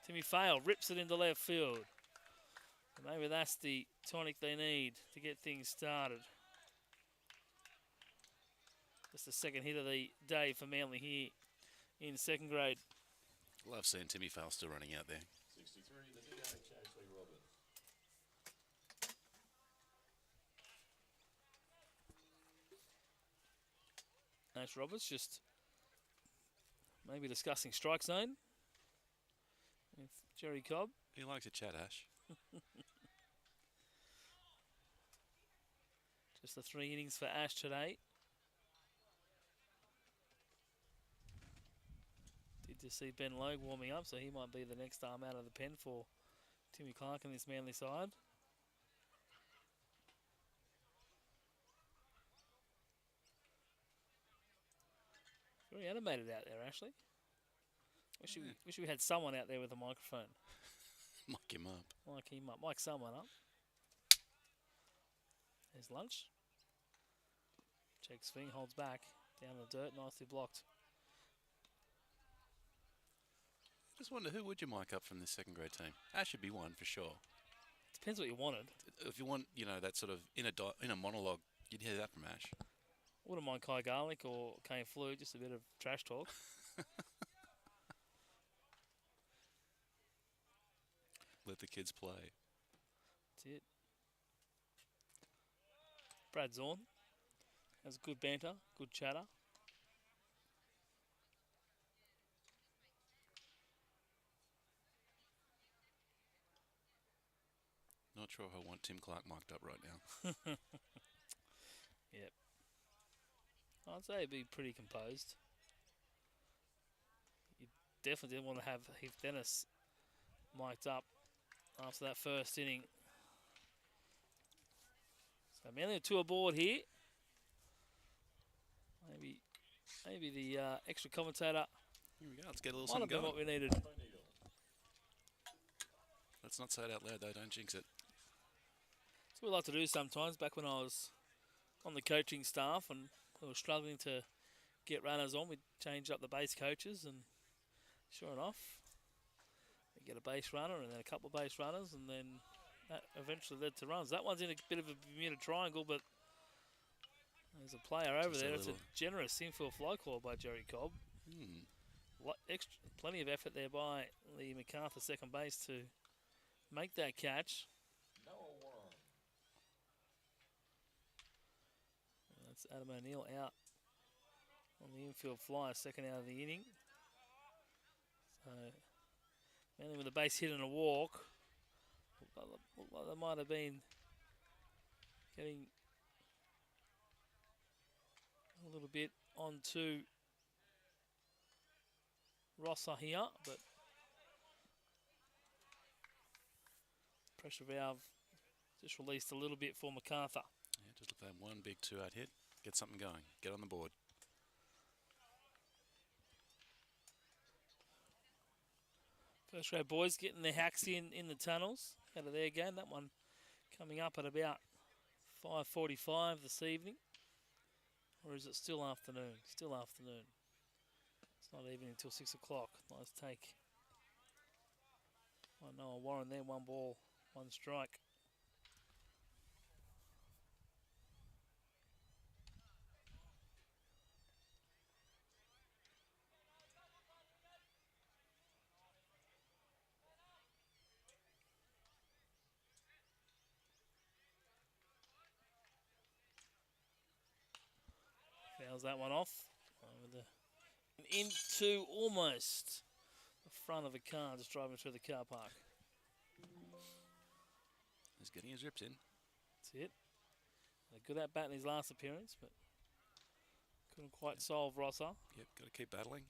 Timmy Fail rips it into left field. And maybe that's the tonic they need to get things started. Just the 2nd hit of the day for Manly here in 2nd grade. Love seeing Timmy Fail still running out there. 63, the DH, Ashley Roberts. Ash Roberts just maybe discussing strike zone with Jerry Cobb. He likes to chat, Ash. Just the 3 innings for Ash today. Did just see Ben Logue warming up, so he might be the next arm out of the pen for Timmy Clark and this Manly side. Very animated out there, Ashley. Wish we had someone out there with a microphone. Mic him up. Mic him up. Mic someone up. There's lunch. Check swing, holds back. Down the dirt, nicely blocked. Just wonder, who would you mic up from this second grade team? Ash should be one for sure. Depends what you wanted. If you want, that sort of inner monologue, you'd hear that from Ash. Wouldn't mind Kai Garlic or Kane Flew, just a bit of trash talk. Let the kids play. That's it. Brad Zorn has good banter, good chatter. Not sure if I want Tim Clark mic'd up right now. Yep. I'd say he'd be pretty composed. You definitely didn't want to have Heath Dennis mic'd up after that first inning. So Manly 2 aboard here. Maybe the extra commentator Here we go. Let's get a little might have something been going. what we needed. Let's not say it out loud though. Don't jinx it. That's what we like to do sometimes. Back when I was on the coaching staff and we were struggling to get runners on, we'd change up the base coaches, and sure enough, we get a base runner and then a couple of base runners, and then that eventually led to runs. That one's in a bit of a Bermuda Triangle, but there's a player over Just there. a It's a generous infield fly call by Jerry Cobb. Plenty of effort there by the Macarthur second base to make that catch. That's Adam O'Neill out on the infield fly, second out of the inning. So, mainly with a base hit and a walk. Looked like they might have been getting a little bit onto Rosser here, but pressure valve just released a little bit for Macarthur. Yeah, just look for that one big 2-out hit. Get something going. Get on the board. First grade boys getting their hacks in the tunnels out of their game. That one coming up at about 5:45 this evening. Or is it still afternoon? Still afternoon. It's not even until 6 o'clock. Nice take. I know Warren there, 1 ball, 1 strike. Fouls that one off. Into almost the front of a car, just driving through the car park. He's getting his rips in. That's it. A good at bat in his last appearance, but couldn't quite solve Rosser. Yep, got to keep battling.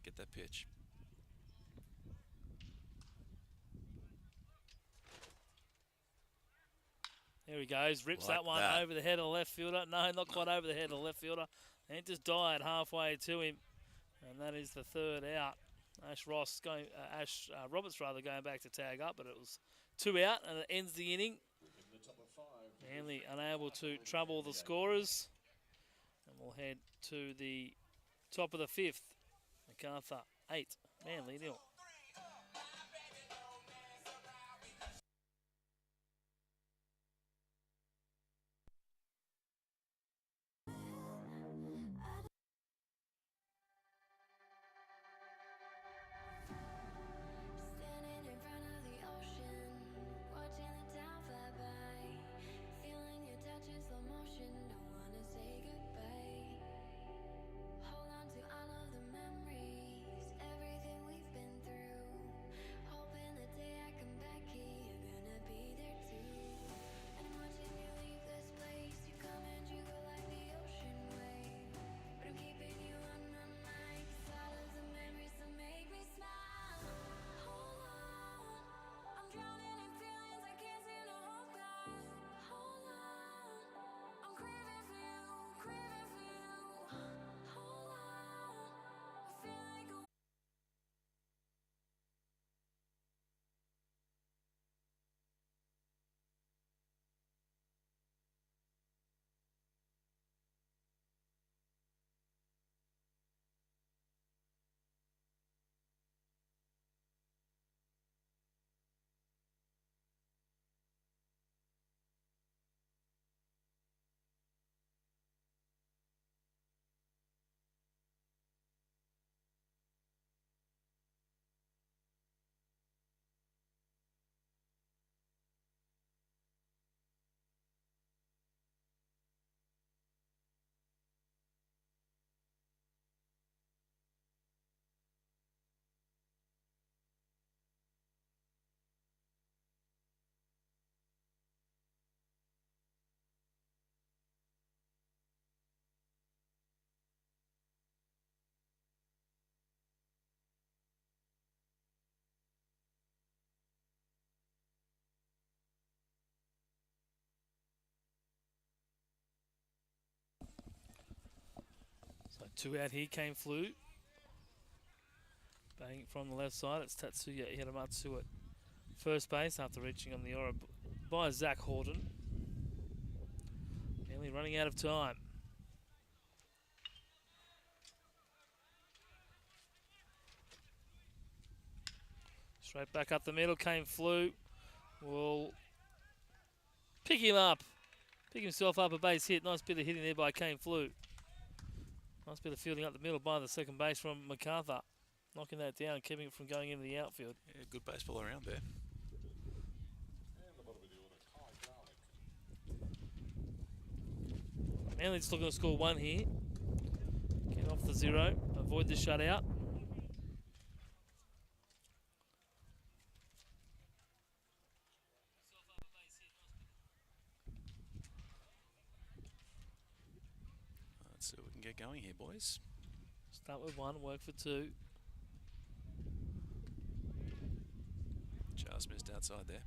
Get that pitch. There he goes, rips Like that one that. over the head of the left fielder. No, not quite over the head of the left fielder. And it just died halfway to him. And that is the 3rd out. Ash Roberts going back to tag up, but it was 2 out and it ends the inning. Manly unable to trouble the scorers. And we'll head to the top of the 5th. Macarthur 8, Manly 0. Standing in front of the ocean, watching the time fly by, feeling your touch in slow motion, don't wanna say goodbye. Hold on to all of the memories, everything we've been through. Two out here came Flu. Bang from the left side. It's Tatsuya Hiramatsu at first base after reaching on the error by Zach Horton. Nearly running out of time. Straight back up the middle came Flu. Will pick him up. Pick himself up a base hit. Nice bit of hitting there by Kane Flu. Nice bit of fielding up the middle by the second base from Macarthur. Knocking that down, keeping it from going into the outfield. Yeah, good baseball around there. And the bottom of the order, Kai Garlick. Manly's still going to score one here. Get off the 0. Avoid the shutout. Let's see what we can get going here, boys. Start with 1, work for 2. Just missed outside there.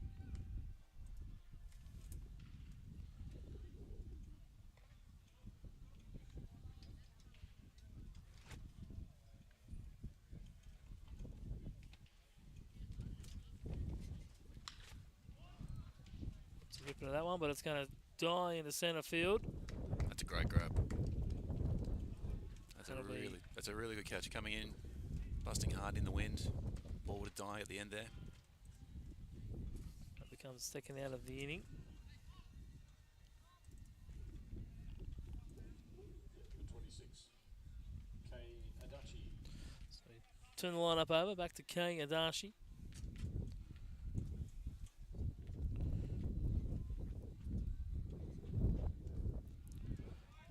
It's a ripper of that one, but it's going to die into centre field. That's a great grab. That'll That's a really good catch. Coming in, busting hard in the wind. Ball would die at the end there. That becomes second out of the inning. The 26, Kei Adachi. So turn the lineup over, back to Kane Adachi.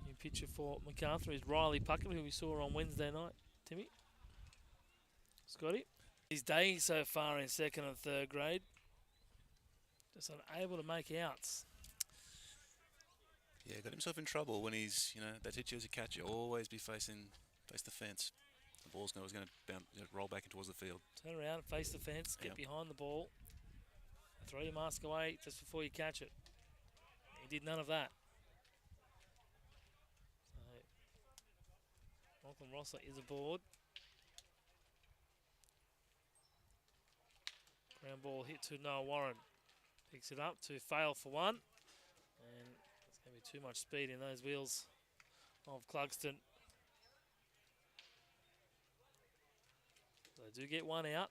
New pitcher for Macarthur is Riley Puckett, who we saw on Wednesday night. Timmy? Scotty? His day so far in second and third grade. Just unable to make outs. Yeah, got himself in trouble when he's, that hit you as a catcher. Always be face the fence. The ball's always going to roll back towards the field. Turn around, face the fence, get behind the ball. Throw your mask away just before you catch it. He did none of that. So, Lachlan Rosser is aboard. Ground ball hit to Noah Warren. Picks it up to fail for 1. And there's going to be too much speed in those wheels of Clugston. So they do get 1 out.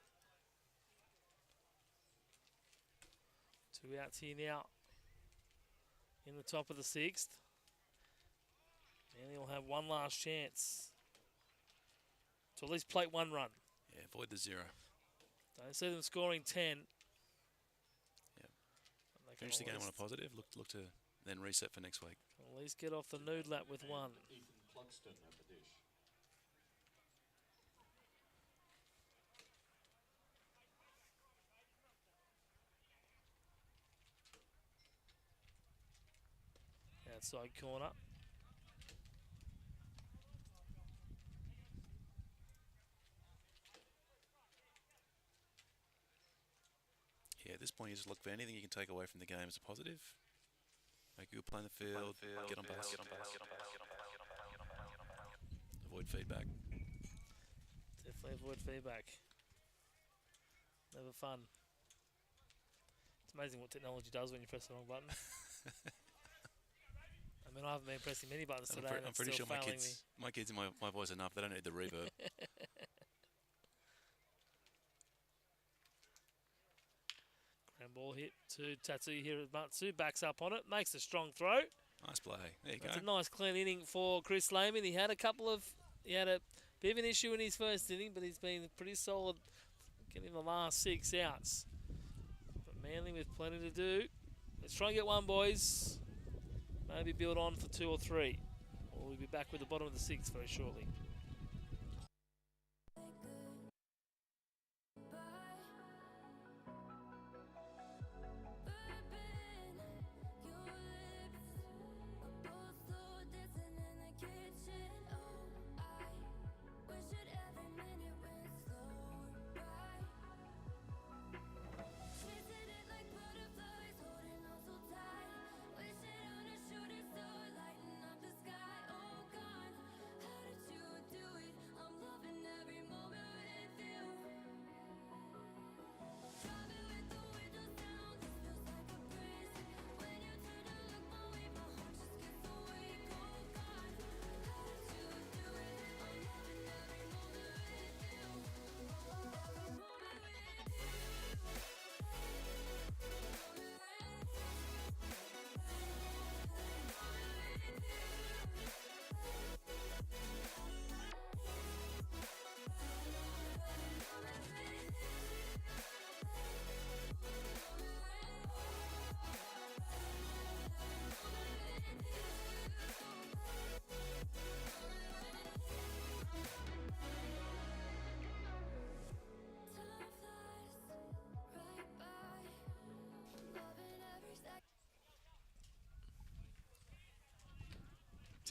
2 outs here now in the top of the 6th. And he'll have one last chance to at least plate 1 run. Yeah, avoid the 0. Don't see them scoring 10. Yeah. Finish the game on a positive. Look to then reset for next week. At least get off the nude lap with 1. Ethan Clugston at the dish. Outside corner. Yeah, at this point you just look for anything you can take away from the game as a positive. Make a good play in the field, get on base. Avoid feedback. Definitely avoid feedback. Never fun. It's amazing what technology does when you press the wrong button. I mean, I haven't been pressing many buttons today. I'm pretty sure my kids and my voice enough. They don't need the reverb. Ground ball hit to Tatsuya Hiramatsu. Backs up on it. Makes a strong throw. Nice play. There you That's go. a nice clean inning for Chris Lehman. He had a bit of an issue in his first inning, but he's been pretty solid getting the last 6 outs. But Manly with plenty to do. Let's try and get 1, boys. Maybe build on for 2 or 3. Or we'll be back with the bottom of the 6th very shortly.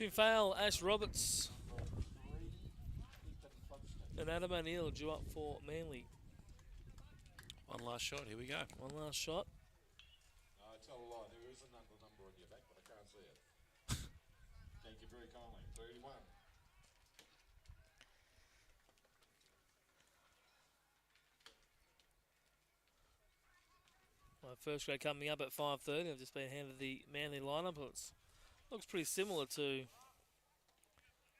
Tim Fail, Ash Roberts, Number 3, Ethan Clugston. and Adam O'Neill due up for Manly. One last shot. Here we go. One last shot. I tell a lie, there is another number on your back, but I can't see it. Thank you very kindly. 31. My first grade coming up at 5:30. I've just been handed the Manly lineup. It looks pretty similar to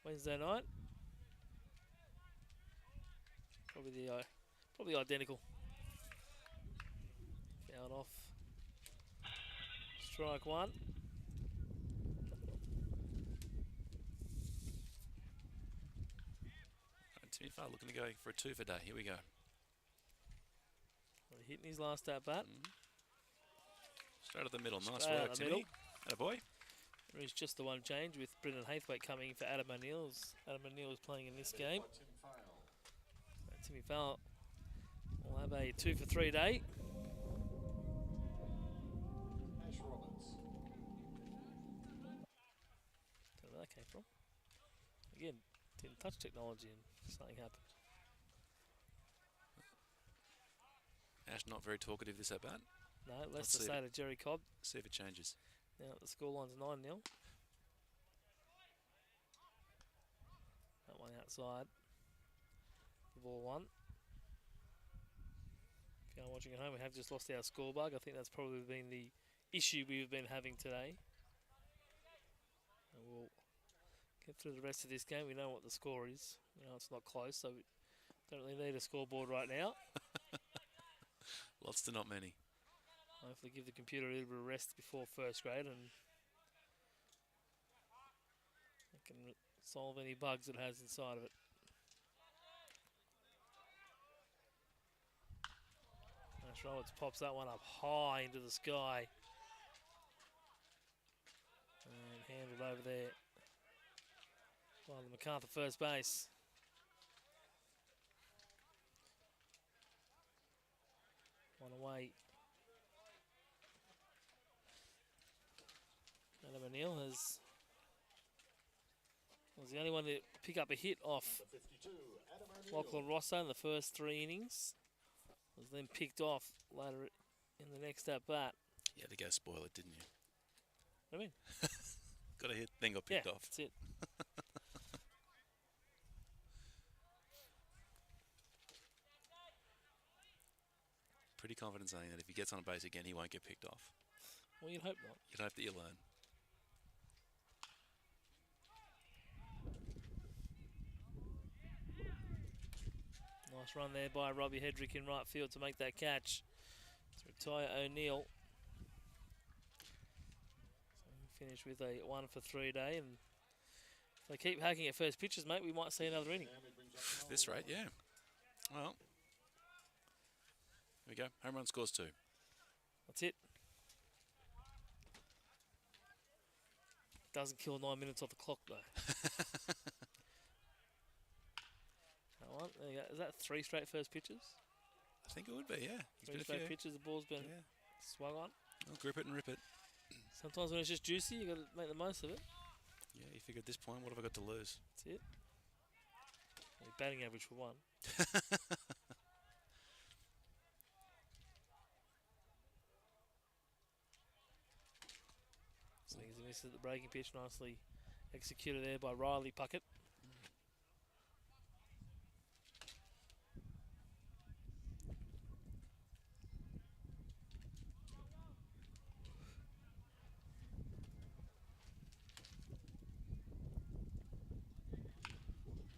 Wednesday night. Probably identical. Fouled off. Strike one. Timmy Farr looking to go for a 2 for day. Here we go. Well, hitting his last at bat. Straight up the middle. Nice Straight out work, the middle. Timmy. Attaboy. There is just the one change with Brendan Haithwaite coming in for Adam O'Neill. Adam O'Neill is playing in this game. Tim Fail. Timmy Farr will have a 2 for 3 day. Ash Roberts. Don't know where that came from. Again, didn't touch technology and something happened. Ash not very talkative this at bat. No, less Let's to see say if to Jerry Cobb. See if it changes. Now the scoreline's 9-0. That one outside. The ball one. If you're watching at home, we have just lost our score bug. I think that's probably been the issue we've been having today. And we'll get through the rest of this game. We know what the score is. We know it's not close, so we don't really need a scoreboard right now. Lots to not many. Hopefully give the computer a little bit of rest before first grade and it can solve any bugs it has inside of it. Ash Roberts pops that one up high into the sky. And handled over there by the Macarthur first base. One away. Adam O'Neill was the only one to pick up a hit off The 52, Adam O'Neill. Lachlan Rosso in the first 3 innings. Was then picked off later in the next at bat. You had to go spoil it, didn't you? What do you mean? Got a hit, then got picked off. That's it. Pretty confident saying that if he gets on a base again, he won't get picked off. Well, you'd hope not. You'd hope that you learn. Nice run there by Robbie Hedrick in right field to make that catch. To retire O'Neill. So we finish with a 1 for 3 day, and if they keep hacking at first pitches, mate, we might see another inning. At this rate, yeah. Well, here we go. Home run scores 2. That's it. Doesn't kill 9 minutes off the clock though. That one, there you go. Is that 3 straight first pitches? I think it would be, yeah. 3 straight pitches, the ball's been swung on. Well, grip it and rip it. Sometimes when it's just juicy, you got to make the most of it. Yeah, you figure at this point, what have I got to lose? That's it. Your batting average for 1. Swings and misses at the breaking pitch, nicely executed there by Riley Puckett.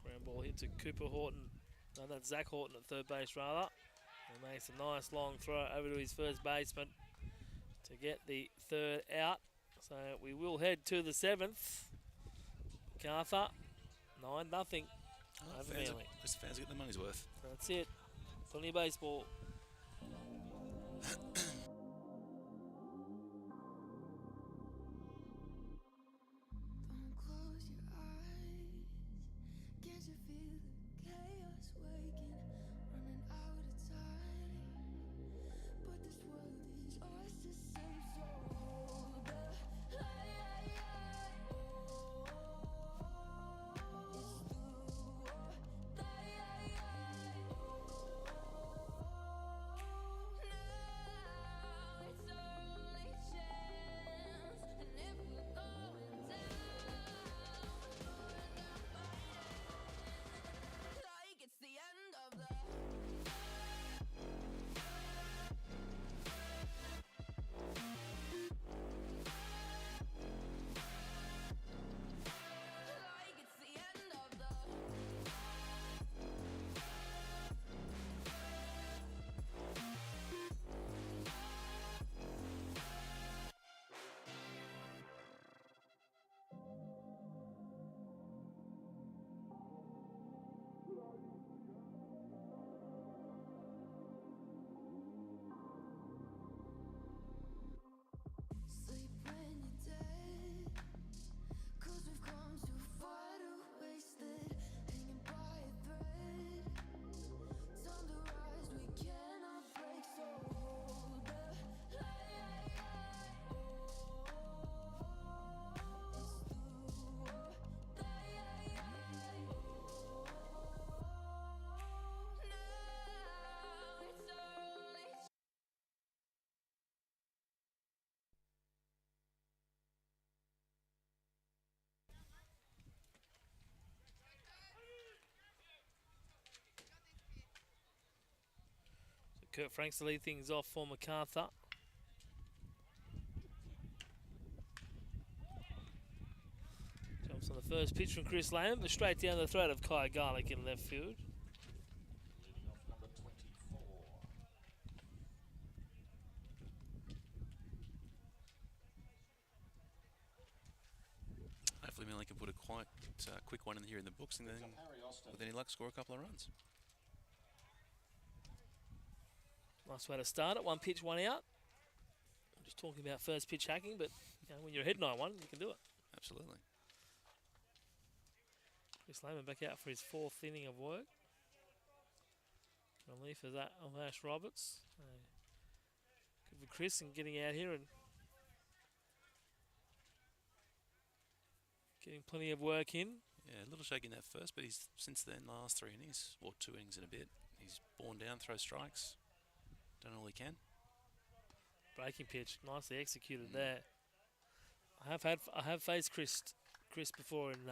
Ground ball hit to Cooper Horton. No, that's Zach Horton at third base rather. He makes a nice long throw over to his first baseman to get the 3rd out. So we will head to the 7th. Macarthur, 9-0 over Manly. Just fans get the money's worth. That's it. Plenty of baseball. Don't close your eyes. Can't you feel the chaos waking, running out of time? But this world is ours to save, so hold the light. Oh, Kurt Franks to lead things off for Macarthur. Jumps on the first pitch from Chris Lamb, but straight down the throat of Kai Garlick in left field. Leading off number 24. Hopefully Manly can put a quite quick one in here in the books and then, with any luck, score a couple of runs. Nice way to start it. One pitch, one out. I'm just talking about first pitch hacking, but you know, when you're ahead 9-1, you can do it. Absolutely. Chris Layman back out for his 4th inning of work. Relief of that of Ash Roberts. Good for Chris in getting out here and getting plenty of work in. Yeah, a little shaky in that first, but he's since then, last 3 innings, or 2 innings and a bit, he's borne down, throw strikes, done all he can. Breaking pitch, nicely executed there. I have faced Chris before in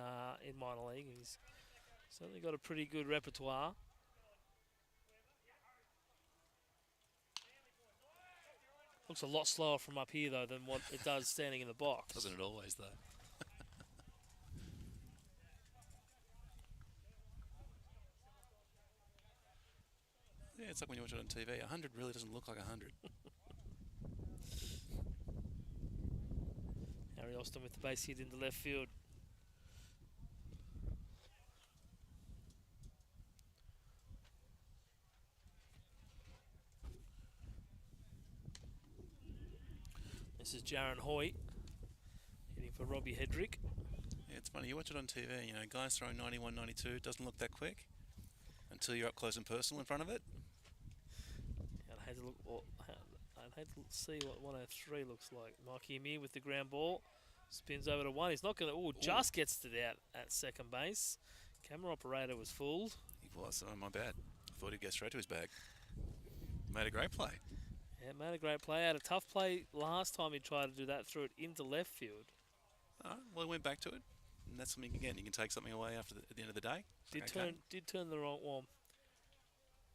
minor league. He's certainly got a pretty good repertoire. Looks a lot slower from up here though than what it does standing in the box. Doesn't it always though? Yeah, it's like when you watch it on TV. 100 really doesn't look like 100. Harry Austin with the base hit into left field. This is Jaron Hoyt hitting for Robbie Hedrick. Yeah, it's funny. You watch it on TV, you know, guys throwing 91, 92, doesn't look that quick until you're up close and personal in front of it. I'd hate to look. I'd hate to see what 103 looks like. Mikey Amir with the ground ball, spins over to 1. He's not going to. Oh, just gets it out at second base. Camera operator was fooled. He was. Oh, my bad. Thought he'd go straight to his bag. Made a great play. Yeah, made a great play. Had a tough play last time he tried to do that. Threw it into left field. All right, well, he went back to it. And that's something, again, you can take something away at the end of the day. Did Okay. turn the wrong one.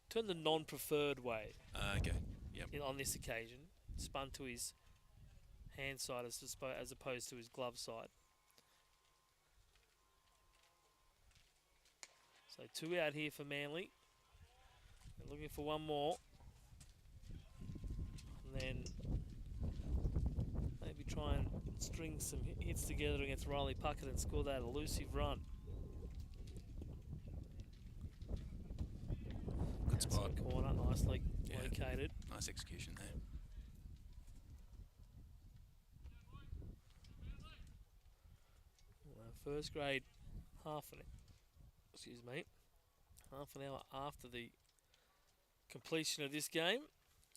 Turned the non-preferred way. Okay, yep. On this occasion, spun to his hand side as opposed to his glove side. So 2 out here for Manly. They're looking for one more. And then maybe try and string some hits together against Riley Puckett and score that elusive run. Good spot. Corner, nicely located. Nice execution there. First grade, half an hour after the completion of this game.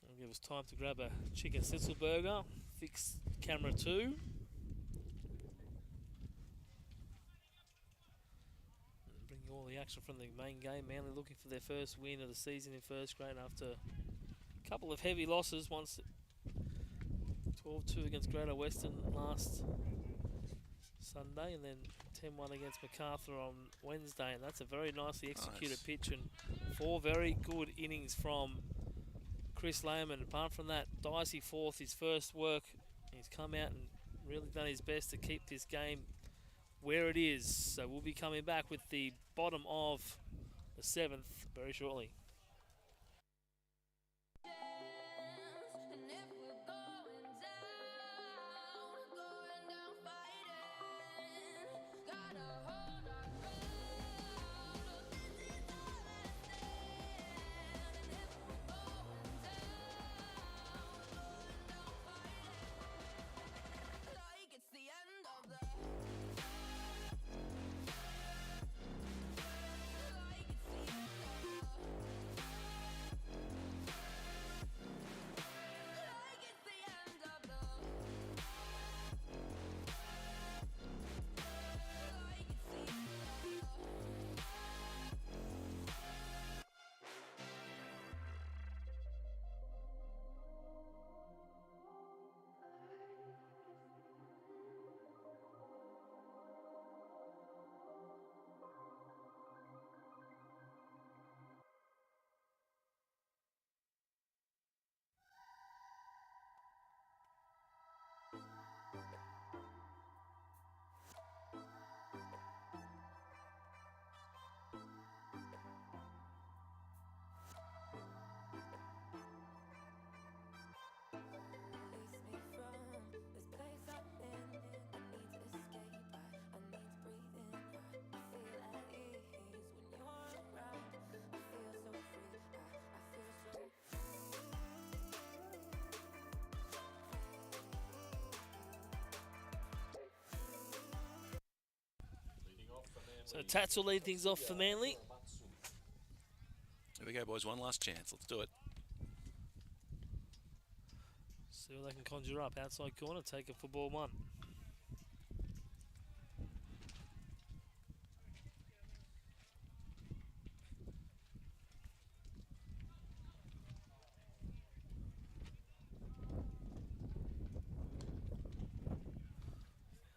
It'll give us time to grab a chicken schnitzel burger, fix camera 2. Bring you all the action from the main game. Manly looking for their first win of the season in first grade after a couple of heavy losses. Once 12-2 against Greater Western last Sunday, and then 10-1 against Macarthur on Wednesday, and that's a very nicely executed pitch and 4 very good innings from Chris Lehman. Apart from that dicey 4th, his first work, he's come out and really done his best to keep this game where it is. So we'll be coming back with the bottom of the 7th very shortly. So Tats will lead things off for Manly. Here we go, boys. One last chance. Let's do it. See what they can conjure up. Outside corner, take it for ball one.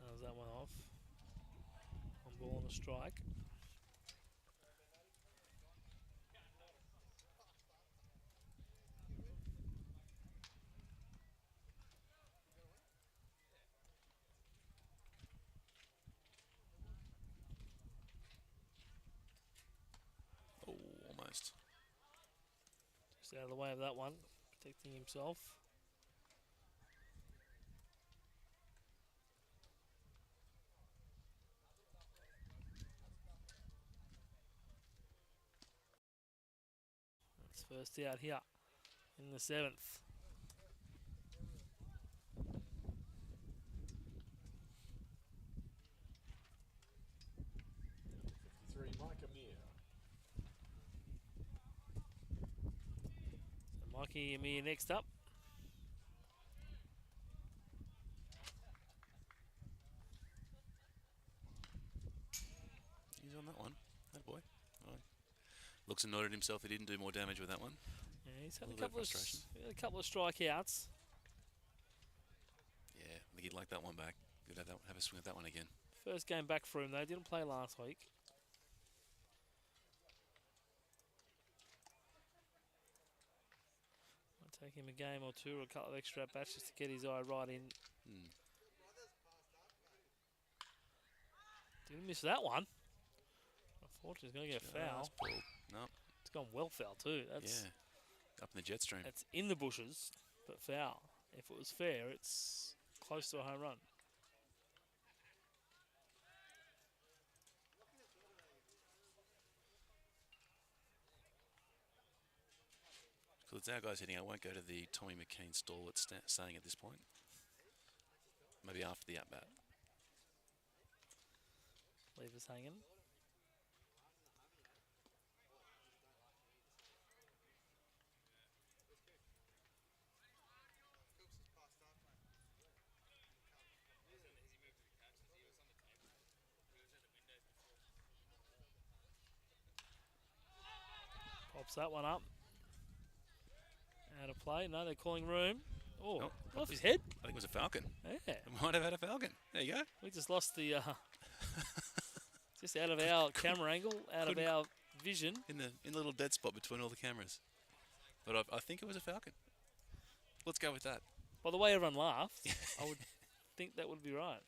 How's that one off? On ball and a strike. Oh, almost. Just out of the way of that one, protecting himself. That's first out here in the 7th. Mikey Amir next up. He's on that one. That boy. Oh. Looks annoyed at himself. He didn't do more damage with that one. Yeah, he's had A a little bit couple of of frustration. couple of strikeouts. Yeah, I think he'd like that one back. Good have a swing at that one again. First game back for him though. Didn't play last week. Might take him a game or two or a couple of extra at bats just to get his eye right in. Didn't miss that one. Unfortunately, he's going to get foul. No. It's gone well foul too. That's up in the jet stream. That's in the bushes, but foul. If it was fair, it's close to a home run. So it's our guys hitting. I won't go to the Tommy McKean stall it's saying at this point. Maybe after the at-bat. Leave us hanging. Pops that one up. Out of play. No, they're calling room. Oh, Nope. off his head. I think it was a falcon. Yeah. I might have had a falcon. There you go. We just lost the... just out of our camera angle, out of our vision. In the little dead spot between all the cameras. But I think it was a falcon. Let's go with that. By the way everyone laughed, I would think that would be right.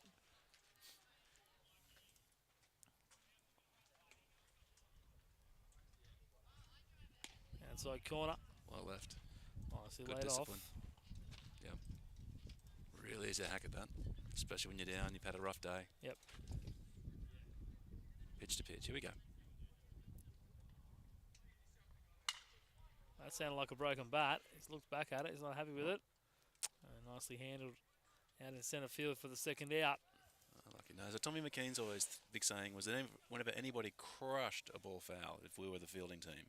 Outside corner. Well left. Nicely Good laid discipline. off. Yeah. Really is a hack at that. Especially when you're down, you've had a rough day. Yep. Pitch to pitch. Here we go. That sounded like a broken bat. He's looked back at it. He's not happy with it. Nicely handled out in centre field for the second out. Lucky nose. Tommy McKean's always big saying was that whenever anybody crushed a ball foul, if we were the fielding team,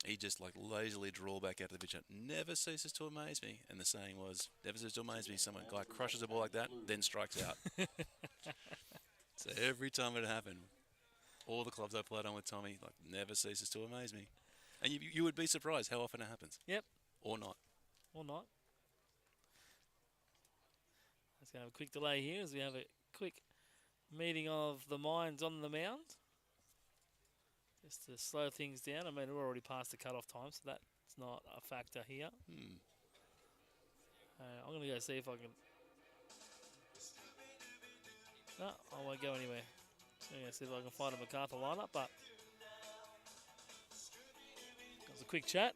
he just like lazily draw back out of the pitch. It never ceases to amaze me. And the saying was, never ceases to amaze me. Someone guy crushes a ball like that, then strikes out. So every time it happened, all the clubs I played on with Tommy, like never ceases to amaze me. And you would be surprised how often it happens. Yep. Or not. Or not. Let's have a quick delay here as we have a quick meeting of the minds on the mound. Just to slow things down. I mean, we're already past the cut-off time, so that's not a factor here. I'm going to go see if I can... No, I won't go anywhere. Just going to see if I can find a Macarthur lineup, but... That was a quick chat.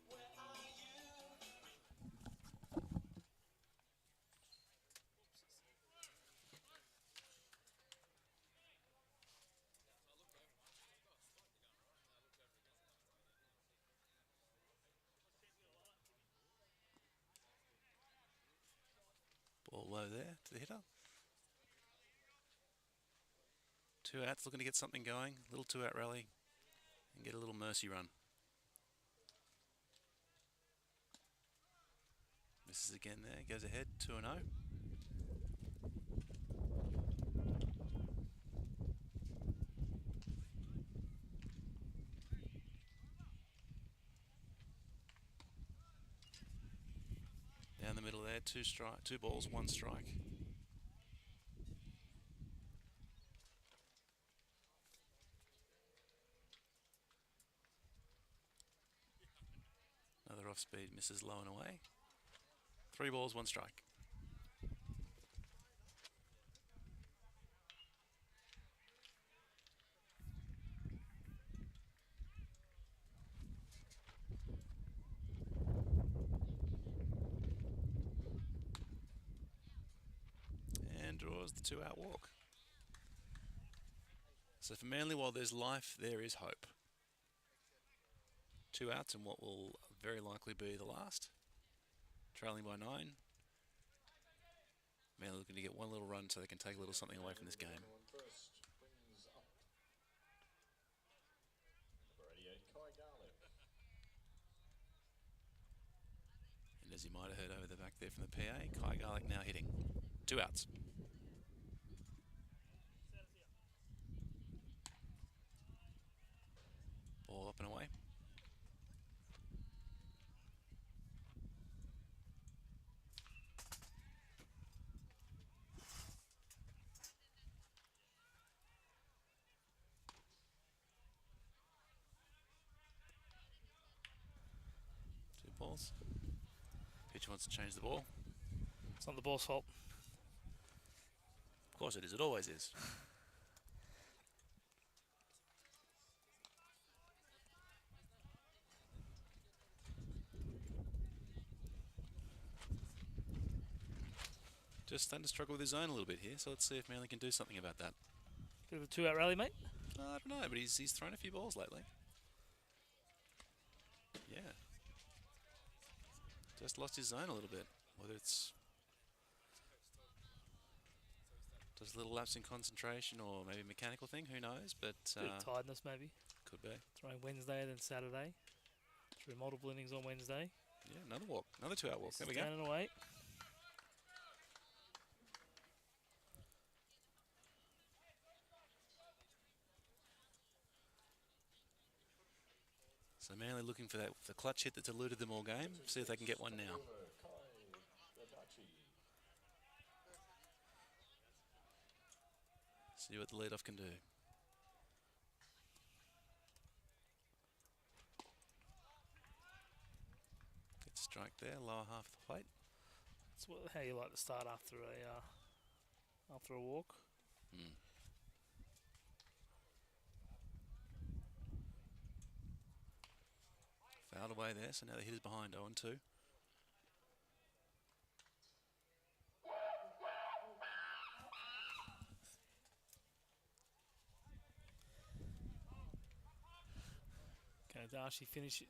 Ball low there to the hitter. 2 outs, looking to get something going. Little 2-out rally and get a little mercy run. Misses again there, goes ahead, 2-0. Down the middle there, 2 balls, 1 strike. Another off speed, misses low and away. 3 balls, 1 strike. And draws the 2-out walk. So for Manly, while there's life, there is hope. 2 outs and what will very likely be the last. Trailing by 9. Manly looking to get one little run so they can take a little something away from this game. And as you might have heard over the back there from the PA, Kai Garlick now hitting. 2 outs. Ball up and away. Balls. Pitcher wants to change the ball. It's not the ball's fault. Of course it is, it always is. Just starting to struggle with his zone a little bit here, so let's see if Manly can do something about that. Bit of a 2-out rally, mate. I don't know, but he's thrown a few balls lately. Yeah. Just lost his zone a little bit. Whether it's just a little lapse in concentration or maybe a mechanical thing, who knows? But Bit of tiredness, maybe. Could be. Throwing Wednesday, then Saturday. Threw multiple innings on Wednesday. Yeah, another walk. Another 2-out walk. There we go. Down and away. So Manly looking for the clutch hit that's eluded them all game. See if they can get one now. See what the leadoff can do. Good strike there, lower half of the plate. That's how you like to start after a walk. Mm. Fouled away there, so now the hitter's behind 0-2.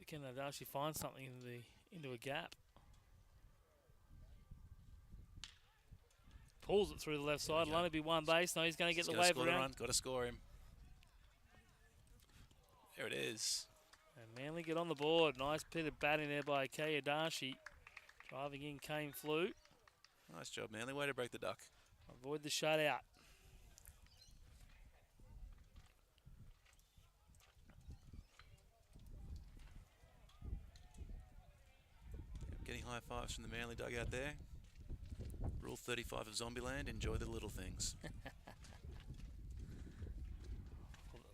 Can Adashi find something into a gap? Pulls it through the left side. It'll only be one base. No, he's going to get the wave around. Got to score him. There it is. And Manly get on the board. Nice bit of batting there by Kei Adashi. Driving in Kane Flute. Nice job, Manly. Way to break the duck. Avoid the shutout. Getting high fives from the Manly dugout there. Rule 35 of Zombieland, enjoy the little things. I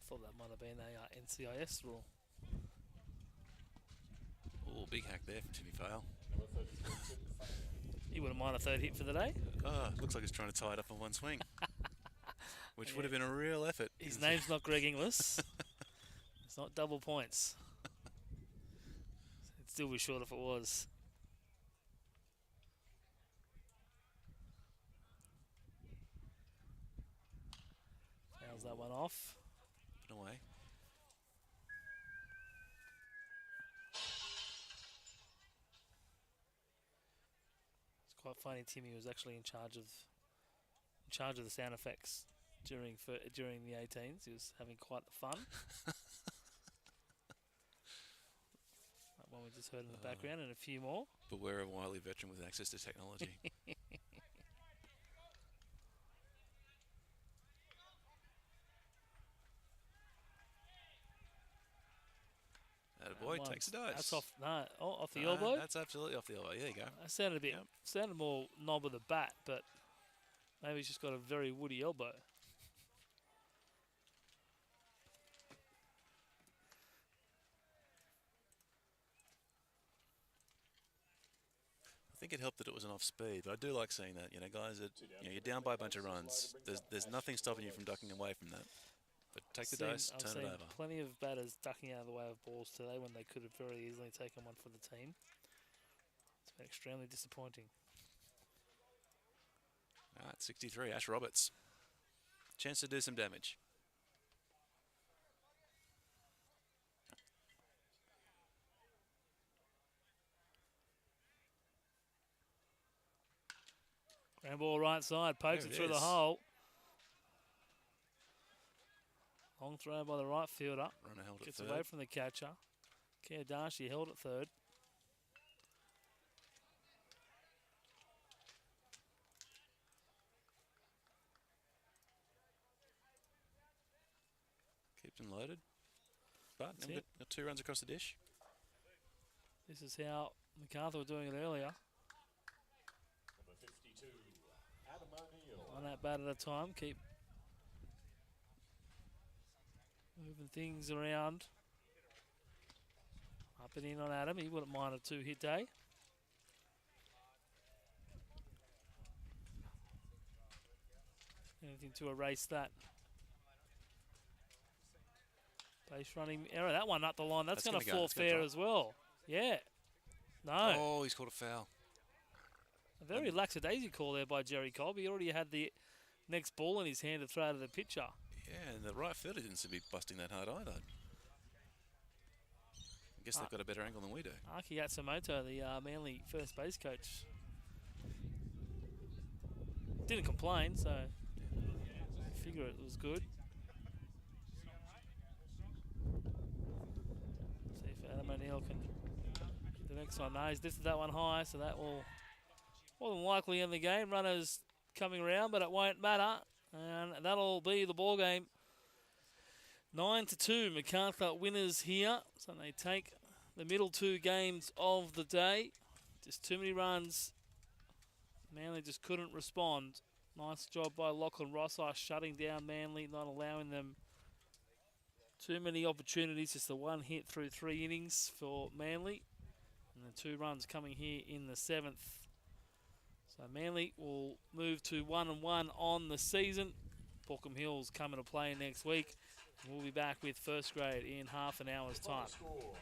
thought that might have been a NCIS rule. Oh, big hack there from Timmy Fail. He wouldn't mind a third hit for the day. Oh, looks like he's trying to tie it up in one swing. Which would have been a real effort. His name's not Greg Inglis. It's not double points. It'd still be short if it was. Fouls that one off. Up and away. It's quite funny. Timmy was actually in charge of the sound effects during the 18s. He was having quite the fun. That one we just heard in the background, and a few more. Beware of wily veteran with access to technology. Boy, takes a dose. That's off. No, off the elbow. That's absolutely off the elbow. There you go. That sounded a bit. Sounded more knob of the bat, but maybe he's just got a very woody elbow. I think it helped that it was an off speed, but I do like seeing that. You know, guys, that you're down by a bunch of runs. There's nothing stopping you from ducking away from that. But take the dose, turn it over. Plenty of batters ducking out of the way of balls today when they could have very easily taken one for the team. It's been extremely disappointing. All right, 63, Ash Roberts. Chance to do some damage. Ground ball right side, pokes it through the hole. Long throw by the right fielder. Runner held Gets at third. away from the catcher. Kiyadashi held at third. Keeps him loaded. But got 2 runs across the dish. This is how Macarthur were doing it earlier. Number 52, Adam O'Neill. One at bat at a time. Keep moving things around. Up and in on Adam. He wouldn't mind a 2-hit day. Anything to erase that. Base running error. That one up the line. That's going to fall fair as well. Yeah. No. Oh, he's called a foul. A very lackadaisy call there by Jerry Colby. He already had the next ball in his hand to throw to the pitcher. Yeah, and the right fielder didn't seem to be busting that hard either. I guess they've got a better angle than we do. Aki Atsumoto, the Manly first base coach, didn't complain, so I figure it was good. See if Adam O'Neill can get the next one. No, he's lifted that one high, so that will more than likely end the game. Runners coming around, but it won't matter. And that'll be the ball game. 9-2, Macarthur winners here. So they take the middle 2 games of the day. Just too many runs. Manly just couldn't respond. Nice job by Lachlan Rossite shutting down Manly, not allowing them too many opportunities. Just the 1 hit through 3 innings for Manly. And the 2 runs coming here in the 7th. So Manly will move to 1-1 on the season. Borkham Hills coming to play next week. We'll be back with first grade in half an hour's time. Score.